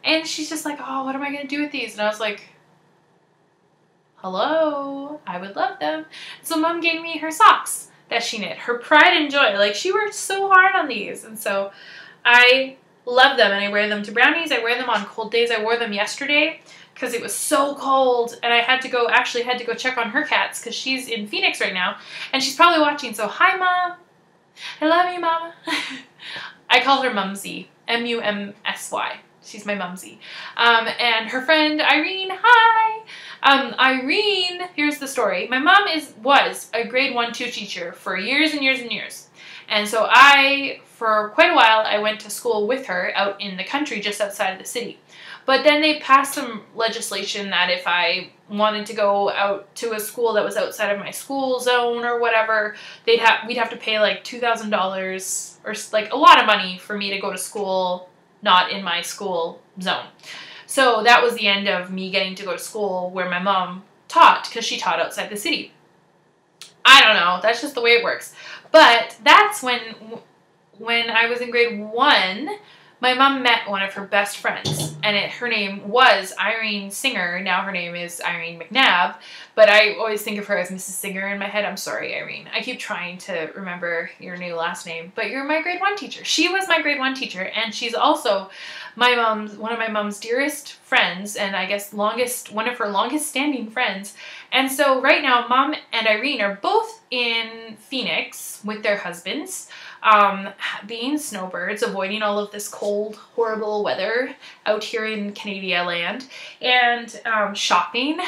and she's just like, oh, what am I gonna do with these? And I was like, hello, I would love them. So Mom gave me her socks that she knit, her pride and joy. Like, she worked so hard on these, and so I love them, and I wear them to brownies. I wear them on cold days. I wore them yesterday because it was so cold, and I had to go check on her cats because she's in Phoenix right now, and she's probably watching. So hi, Mom. I love you, Mama. I call her Mumsy, M-U-M-S-Y. She's my Mumsy. And her friend Irene, hi. Irene, here's the story. My mom was a grade 1-2 teacher for years and years and years. And so for quite a while, I went to school with her out in the country just outside of the city. But then they passed some legislation that if I wanted to go out to a school that was outside of my school zone or whatever, we'd have to pay like $2,000 or like a lot of money for me to go to school not in my school zone. So that was the end of me getting to go to school where my mom taught, because she taught outside the city. I don't know, that's just the way it works. But that's when I was in grade 1, my mom met one of her best friends, and her name was Irene Singer. Now her name is Irene McNabb, but I always think of her as Mrs. Singer in my head. I'm sorry, Irene. I keep trying to remember your new last name, but you're my grade 1 teacher. She was my grade 1 teacher, and she's also one of my mom's dearest friends, and I guess one of her longest standing friends. And so right now, Mom and Irene are both in Phoenix with their husbands, being snowbirds, avoiding all of this cold, horrible weather out here in Canada land, and shopping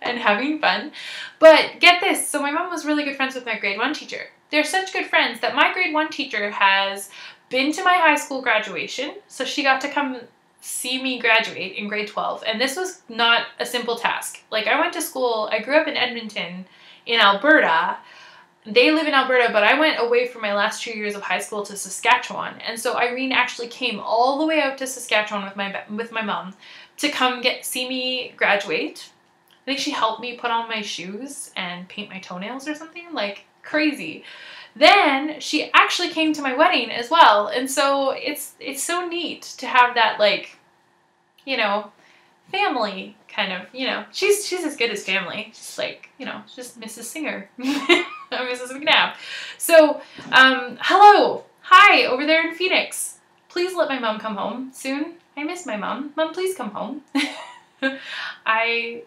and having fun. But get this, so my mom was really good friends with my grade 1 teacher. They're such good friends that my grade 1 teacher has been to my high school graduation, so she got to come see me graduate in grade 12, and this was not a simple task. Like, I went to school, I grew up in Edmonton in Alberta, they live in Alberta, but I went away for my last 2 years of high school to Saskatchewan. And so Irene actually came all the way out to Saskatchewan with my mom to come see me graduate. I think she helped me put on my shoes and paint my toenails or something, like crazy. Then she actually came to my wedding as well. And so it's so neat to have that, like, you know, family kind of, you know, she's as good as family. She's like, you know, just Mrs. Singer. Mrs. McNabb. So, hello. Hi, over there in Phoenix. Please let my mom come home soon. I miss my mom. Mom, please come home. I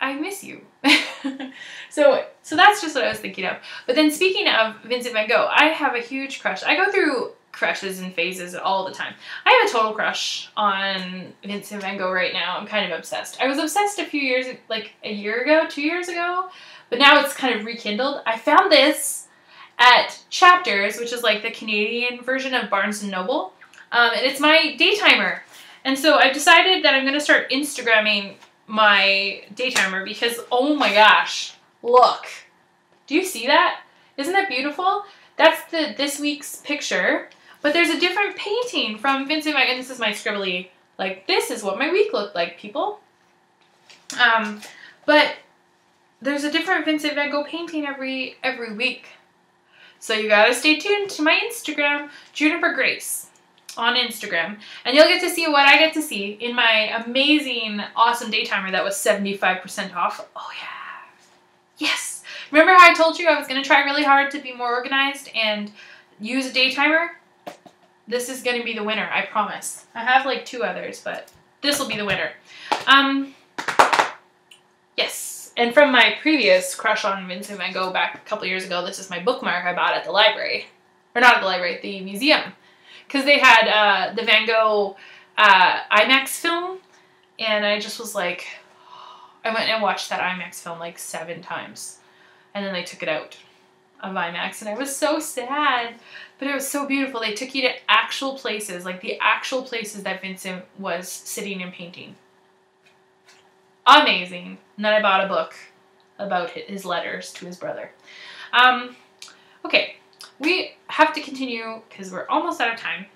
miss you. So that's just what I was thinking of. But then speaking of Vincent van Gogh, I have a huge crush. I go through crushes and phases all the time. I have a total crush on Vincent van Gogh right now. I'm kind of obsessed. I was obsessed a few years, like a year ago, 2 years ago, but now it's kind of rekindled. I found this at Chapters, which is like the Canadian version of Barnes & Noble, and it's my daytimer. And so I've decided that I'm going to start Instagramming my daytimer because, oh my gosh, look. Do you see that? Isn't that beautiful? That's this week's picture. But there's a different painting from Vincent van Gogh, and this is my scribbly, like, this is what my week looked like, people. But there's a different Vincent van Gogh painting every week. So you gotta stay tuned to my Instagram, JuniperGrace, on Instagram, and you'll get to see what I get to see in my amazing, awesome daytimer that was 75% off. Oh yeah. Yes! Remember how I told you I was gonna try really hard to be more organized and use a daytimer? This is going to be the winner, I promise. I have like 2 others, but this will be the winner. Yes. And from my previous crush on Vincent van Gogh back a couple years ago, this is my bookmark I bought at the library. Or not at the library, the museum. Because they had the Van Gogh IMAX film, and I just was like, I went and watched that IMAX film like 7 times. And then they took it out of IMAX, and I was so sad. But it was so beautiful. They took you to actual places, like the actual places that Vincent was sitting and painting. Amazing. And then I bought a book about his letters to his brother. Okay, we have to continue because we're almost out of time.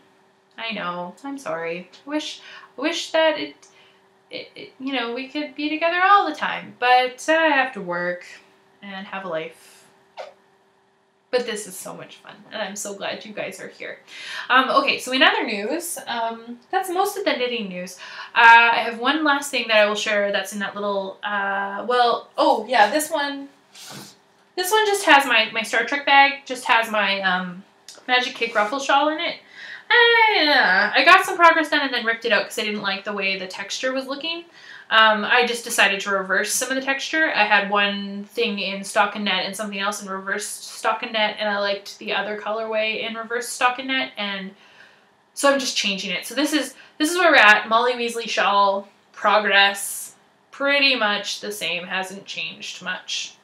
I know. I'm sorry. Wish that it you know, we could be together all the time, but I have to work and have a life. But this is so much fun, and I'm so glad you guys are here. Okay, so in other news, that's most of the knitting news. I have one last thing that I will share that's in that little, well, oh yeah, this one just has my Star Trek bag, just has my Magic Cake Ruffle shawl in it. I got some progress done and then ripped it out because I didn't like the way the texture was looking. I just decided to reverse some of the texture. I had one thing in stockinette and something else in reverse stockinette, and I liked the other colorway in reverse stockinette, and so I'm just changing it. So this is where we're at. Molly Weasley shawl, progress, pretty much the same, hasn't changed much.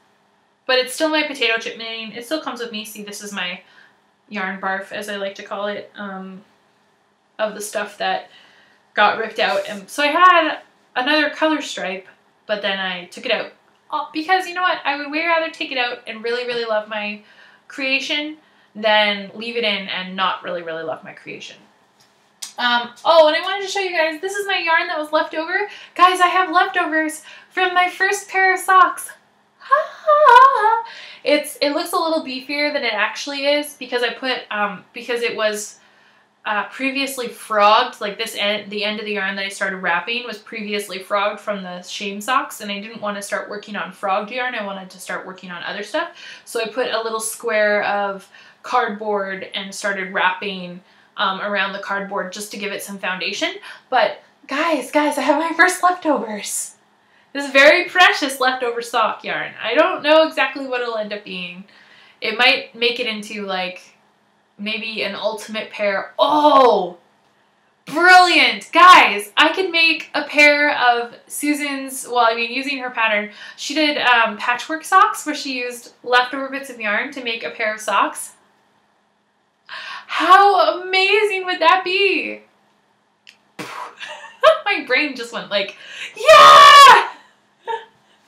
But it's still my potato chip knitting. It still comes with me. See, this is my yarn barf, as I like to call it, of the stuff that got ripped out. And so I had another color stripe, but then I took it out. Because, you know what, I would way rather take it out and really, really love my creation than leave it in and not really, really love my creation. Oh, and I wanted to show you guys, this is my yarn that was left over. Guys, I have leftovers from my first pair of socks. It looks a little beefier than it actually is because I put, because it was previously frogged, like the end of the yarn that I started wrapping was previously frogged from the shame socks, and I didn't want to start working on frogged yarn. I wanted to start working on other stuff. So I put a little square of cardboard and started wrapping around the cardboard just to give it some foundation. But guys, I have my first leftovers. This very precious leftover sock yarn. I don't know exactly what it'll end up being. It might make it into like maybe an ultimate pair. Oh, brilliant. Guys, I could make a pair of Susan's, well, I mean, using her pattern. She did patchwork socks where she used leftover bits of yarn to make a pair of socks. How amazing would that be? My brain just went like, yeah!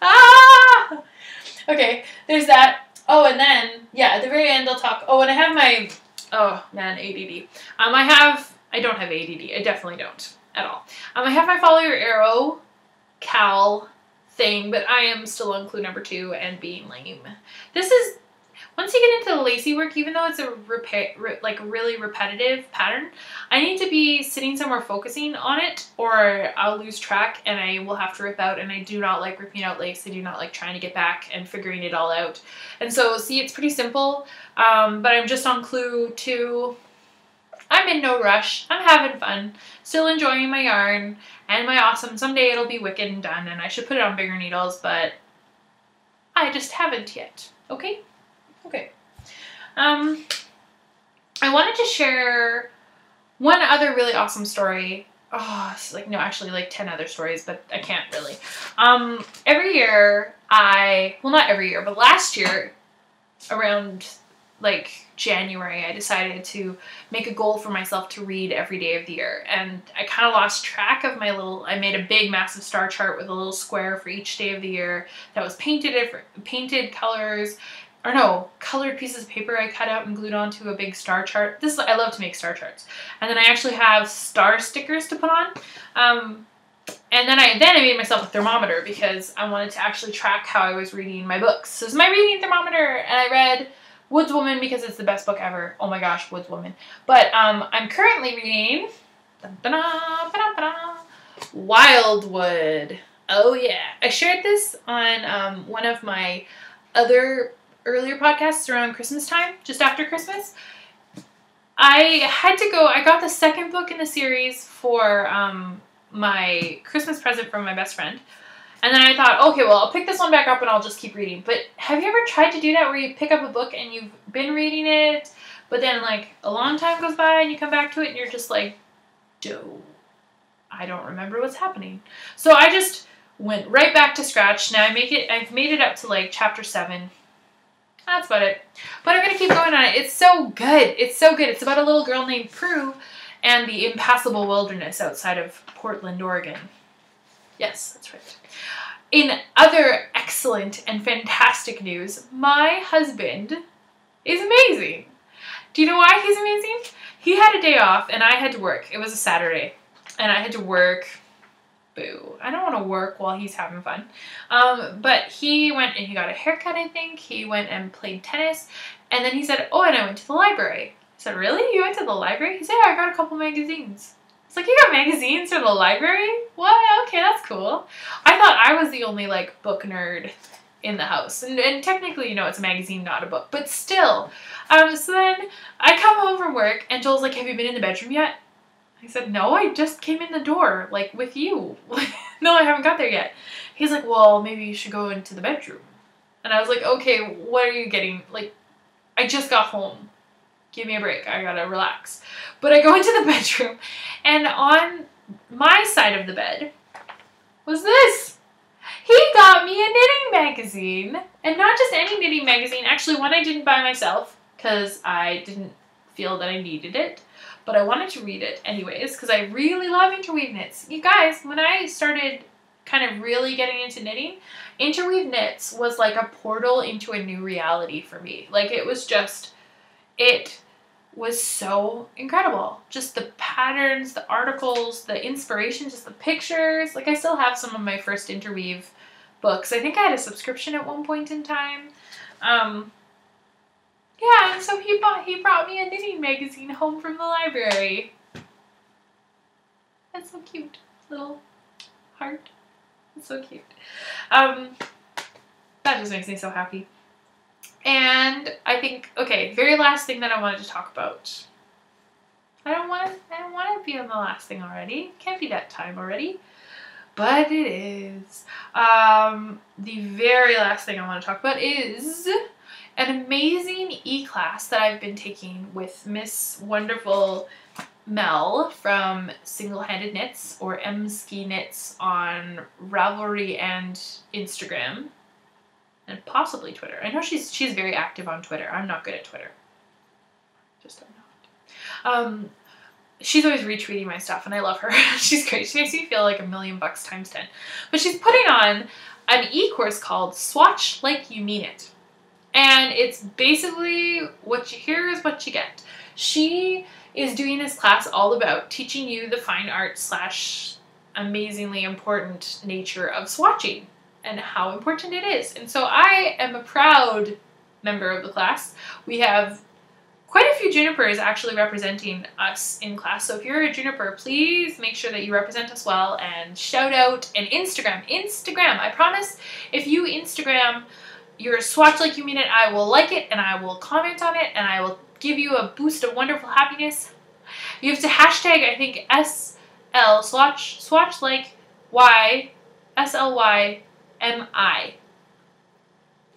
Ah! Okay, there's that. Oh, and then, yeah, at the very end I'll talk. Oh, and I have my, oh man, ADD. I don't have ADD. I definitely don't at all. I have my follow your arrow Cal thing, but I am still on clue number 2 and being lame. This is, once you get into the lacy work, even though it's a really repetitive pattern, I need to be sitting somewhere focusing on it or I'll lose track and I will have to rip out, and I do not like ripping out lace. I do not like trying to get back and figuring it all out. And so, see, it's pretty simple, but I'm just on clue 2. I'm in no rush. I'm having fun. Still enjoying my yarn and my awesome. Someday it'll be wicked and done and I should put it on bigger needles, but I just haven't yet. Okay? Okay. I wanted to share one other really awesome story. Oh, it's like, no, actually like 10 other stories, but I can't really. Every year well, not every year, but last year around like January, I decided to make a goal for myself to read every day of the year. And I kind of lost track of I made a big massive star chart with a little square for each day of the year that was painted colors, or no, colored pieces of paper I cut out and glued onto a big star chart. I love to make star charts. And then I actually have star stickers to put on. And then I made myself a thermometer because I wanted to actually track how I was reading my books. So this is my reading thermometer, and I read Woodswoman because it's the best book ever. Oh my gosh, Woodswoman. But I'm currently reading Wildwood. Oh yeah. I shared this on one of my other earlier podcasts around Christmas time, just after Christmas. I got the second book in the series for my Christmas present from my best friend. And then I thought, okay, well, I'll pick this one back up and I'll just keep reading. But have you ever tried to do that where you pick up a book and you've been reading it, but then like a long time goes by and you come back to it and you're just like, doh, I don't remember what's happening. So I just went right back to scratch. Now I've made it up to like chapter 7. That's about it. But I'm going to keep going on it. It's so good. It's so good. It's about a little girl named Prue and the impassable wilderness outside of Portland, Oregon. Yes, that's right. In other excellent and fantastic news, my husband is amazing. Do you know why he's amazing? He had a day off and I had to work. It was a Saturday and I had to work. Boo. I don't want to work while he's having fun. But he went and he got a haircut, I think. He went and played tennis. And then he said, oh, and I went to the library. I said, really? You went to the library? He said, yeah, I got a couple magazines. It's like, you got magazines from the library? What? Okay, that's cool. I thought I was the only, like, book nerd in the house. And technically, you know, it's a magazine, not a book. But still. So then I come home from work, and Joel's like, have you been in the bedroom yet? I said, no, I just came in the door, like, with you. No, I haven't got there yet. He's like, well, maybe you should go into the bedroom. And I was like, okay, what are you getting? Like, I just got home. Give me a break. I gotta relax. But I go into the bedroom, and on my side of the bed was this. He got me a knitting magazine. And not just any knitting magazine. Actually, one I didn't buy myself because I didn't feel that I needed it. But I wanted to read it anyways because I really love interweave knits. You guys, when I started kind of really getting into knitting, interweave knits was like a portal into a new reality for me. Like it was so incredible. Just the patterns, the articles, the inspiration, just the pictures. Like I still have some of my first interweave books. I think I had a subscription at one point in time. Yeah, and so he brought me a knitting magazine home from the library. That's so cute. Little heart. It's so cute. That just makes me so happy. And I think, okay, very last thing that I wanted to talk about. I don't want to be on the last thing already. Can't be that time already. But it is. The very last thing I want to talk about is an amazing e-class that I've been taking with Miss Wonderful Mel from Single Handed Knits, or M-Ski Knits on Ravelry and Instagram. And possibly Twitter. I know she's very active on Twitter. I'm not good at Twitter. Just I'm not. She's always retweeting my stuff, and I love her. She's great. She makes me feel like $1,000,000 ×10. But she's putting on an e-course called Swatch Like You Mean It. And it's basically what you hear is what you get. She is doing this class all about teaching you the fine art / amazingly important nature of swatching and how important it is. And so I am a proud member of the class. We have quite a few junipers actually representing us in class. So if you're a juniper, please make sure that you represent us well and shout out and Instagram. I promise if you Instagram your swatch like you mean it, I will like it and I will comment on it and I will give you a boost of wonderful happiness. You have to hashtag, I think, SL swatch like Y SLYMI.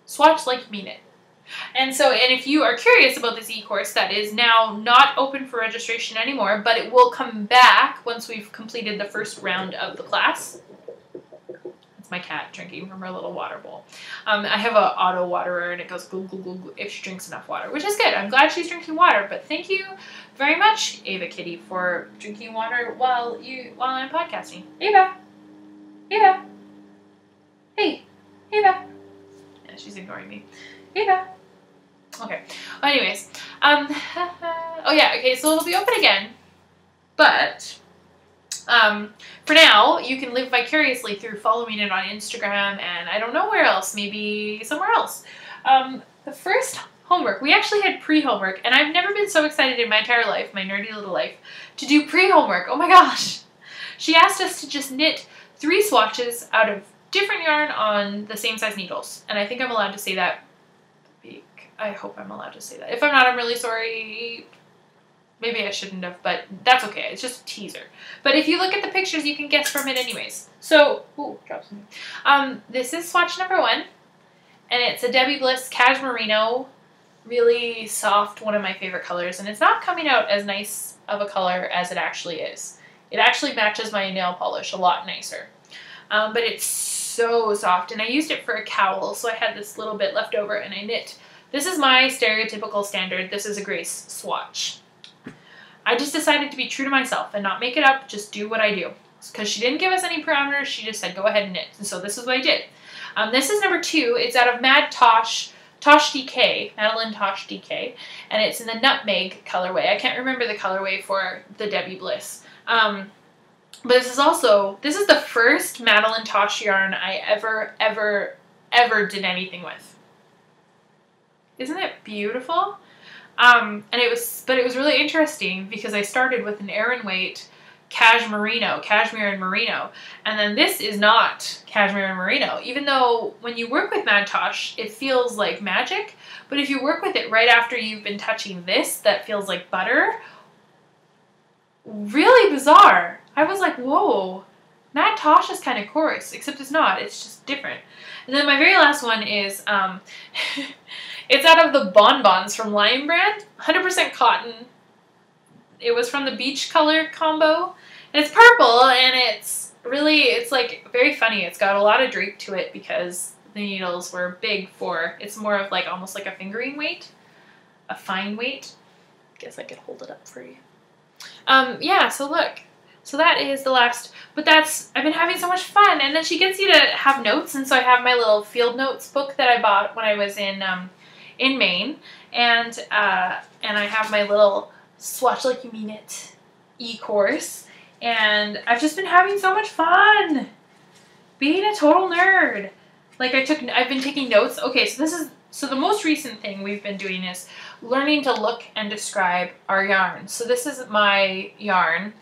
Swatch like you mean it. And if you are curious about this e-course that is now not open for registration anymore, but it will come back once we've completed the first round of the class. That's my cat drinking from her little water bowl. I have an auto waterer and it goes glug, glug, glug, if she drinks enough water, which is good. I'm glad she's drinking water, but thank you very much, Ava Kitty, for drinking water while I'm podcasting. Ava! Ava! Hey! Ava! Yeah, she's ignoring me. Ava! Okay. Well, anyways. Oh yeah, okay, so it'll be open again. But, for now, you can live vicariously through following it on Instagram and I don't know where else, maybe somewhere else. The first homework, we actually had pre-homework, and I've never been so excited in my entire life, my nerdy little life, to do pre-homework. Oh my gosh! She asked us to just knit 3 swatches out of different yarn on the same size needles. And I think I'm allowed to say that. I hope I'm allowed to say that. If I'm not, I'm really sorry. Maybe I shouldn't have, but that's okay. It's just a teaser. But if you look at the pictures, you can guess from it anyways. So, ooh, drop something. This is swatch number 1, and it's a Debbie Bliss Cashmerino, really soft, one of my favorite colors, and it's not coming out as nice of a color as it actually is. It actually matches my nail polish a lot nicer. But it's so soft, and I used it for a cowl, so I had this little bit left over, and I knit. This is my stereotypical standard. This is a Grace swatch. I just decided to be true to myself and not make it up, just do what I do. Because she didn't give us any parameters, she just said go ahead and knit. And so this is what I did. This is number 2. It's out of Madeline Tosh DK, and it's in the Nutmeg colorway. I can't remember the colorway for the Debbie Bliss. But this is the first Madeline Tosh yarn I ever did anything with. Isn't it beautiful? And it was really interesting because I started with an Aran weight cashmere and merino, and then this is not cashmere and merino, even though when you work with Mad Tosh, it feels like magic, but if you work with it right after you've been touching this, that feels like butter. Really bizarre. I was like, whoa, Mad Tosh is kind of coarse, except it's not, it's just different. And then my very last one is, it's out of the Bonbons from Lion Brand, 100% cotton. It was from the Beach Color combo, and it's purple, and it's like very funny. It's got a lot of drape to it because the needles were big it's more of like almost like a fingering weight, a fine weight. Guess I could hold it up for you. Yeah, so look. So that is the last, but I've been having so much fun, and then she gets you to have notes, and so I have my little field notes book that I bought when I was in Maine, and I have my little Swatch Like You Mean It e-course, and I've just been having so much fun being a total nerd. Like I've been taking notes. Okay, so the most recent thing we've been doing is learning to look and describe our yarn. So this is my yarn.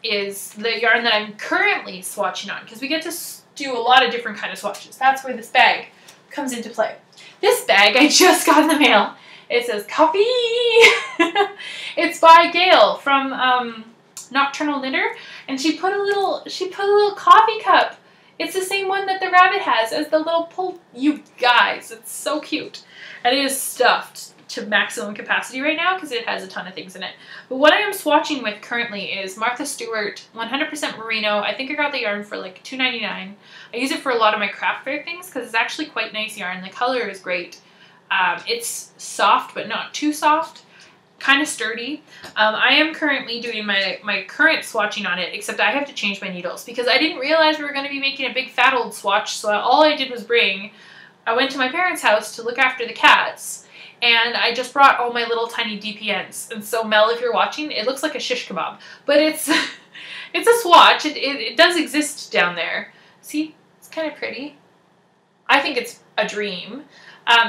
Is the yarn that I'm currently swatching on, because we get to do a lot of different kind of swatches. That's where this bag comes into play. This bag I just got in the mail. It says coffee. It's by Gail from Nocturnal Knitter, and she put a little coffee cup. It's the same one that the rabbit has as the little pull. You guys, it's so cute, and it is stuffed to maximum capacity right now because it has a ton of things in it. But what I am swatching with currently is Martha Stewart 100% merino. I think I got the yarn for like $2.99. I use it for a lot of my craft fair things because it's actually quite nice yarn. The color is great. It's soft but not too soft, kind of sturdy. I am currently doing my current swatching on it, except I have to change my needles because I didn't realize we were going to be making a big fat old swatch, so all I did was bring I went to my parents' house to look after the cats, and I just brought all my little tiny DPNs. And so Mel, if you're watching, it looks like a shish kebab, but it's it's a swatch. It does exist down there. See, it's kind of pretty. I think it's a dream,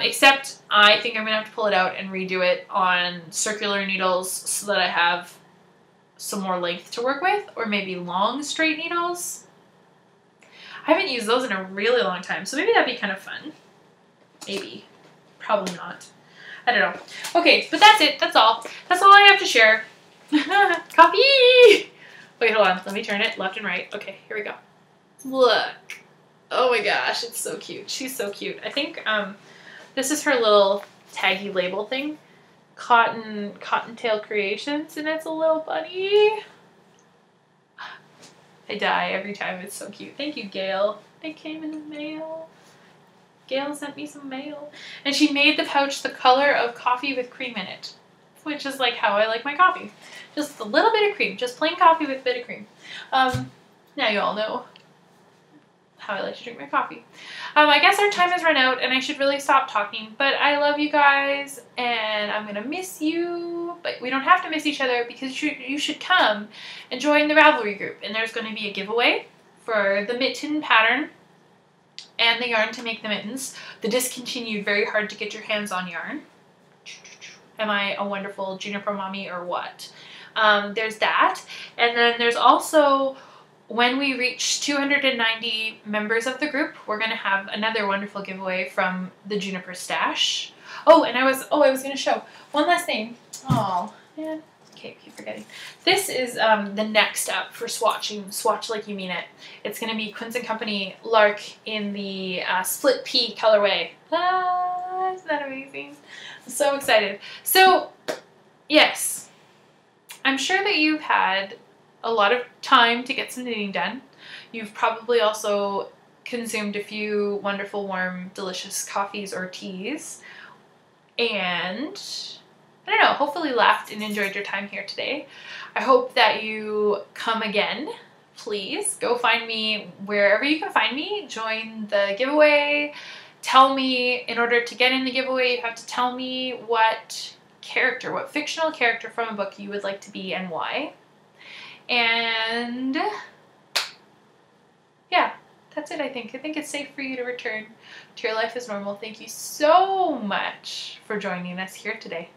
except I think I'm gonna have to pull it out and redo it on circular needles so that I have some more length to work with, or maybe long straight needles. I haven't used those in a really long time, so maybe that'd be kind of fun. Maybe. Probably not. I don't know. Okay, but that's it. That's all. That's all I have to share. Coffee! Wait, hold on. Let me turn it left and right. Okay, here we go. Look. Oh my gosh, it's so cute. She's so cute. I think this is her little taggy label thing. Cottontail Creations, and it's a little bunny. I die every time. It's so cute. Thank you, Gail. It came in the mail. Gail sent me some mail. And she made the pouch the color of coffee with cream in it, which is like how I like my coffee. Just a little bit of cream. Just plain coffee with a bit of cream. Now you all know how I like to drink my coffee. I guess our time has run out and I should really stop talking, but I love you guys and I'm gonna miss you, but we don't have to miss each other because you should come and join the Ravelry group, and there's going to be a giveaway for the mitten pattern and the yarn to make the mittens. The discontinued, very hard to get your hands on yarn. Am I a wonderful Juniper mommy or what? There's that, and then there's also, when we reach 290 members of the group, we're going to have another wonderful giveaway from the Juniper stash. Oh, and I was going to show one last thing. Oh, man. Okay, keep forgetting. This is the next up for swatching. Swatch like you mean it. It's going to be Quince & Company Lark in the split pea colorway. Ah, isn't that amazing? I'm so excited. So, yes, I'm sure that you've had a lot of time to get some knitting done. You've probably also consumed a few wonderful, warm, delicious coffees or teas. And I don't know, hopefully laughed and enjoyed your time here today. I hope that you come again. Please go find me wherever you can find me. Join the giveaway. Tell me, in order to get in the giveaway, you have to tell me what fictional character from a book you would like to be and why. And yeah, that's it, I think. I think it's safe for you to return to your life as normal. Thank you so much for joining us here today.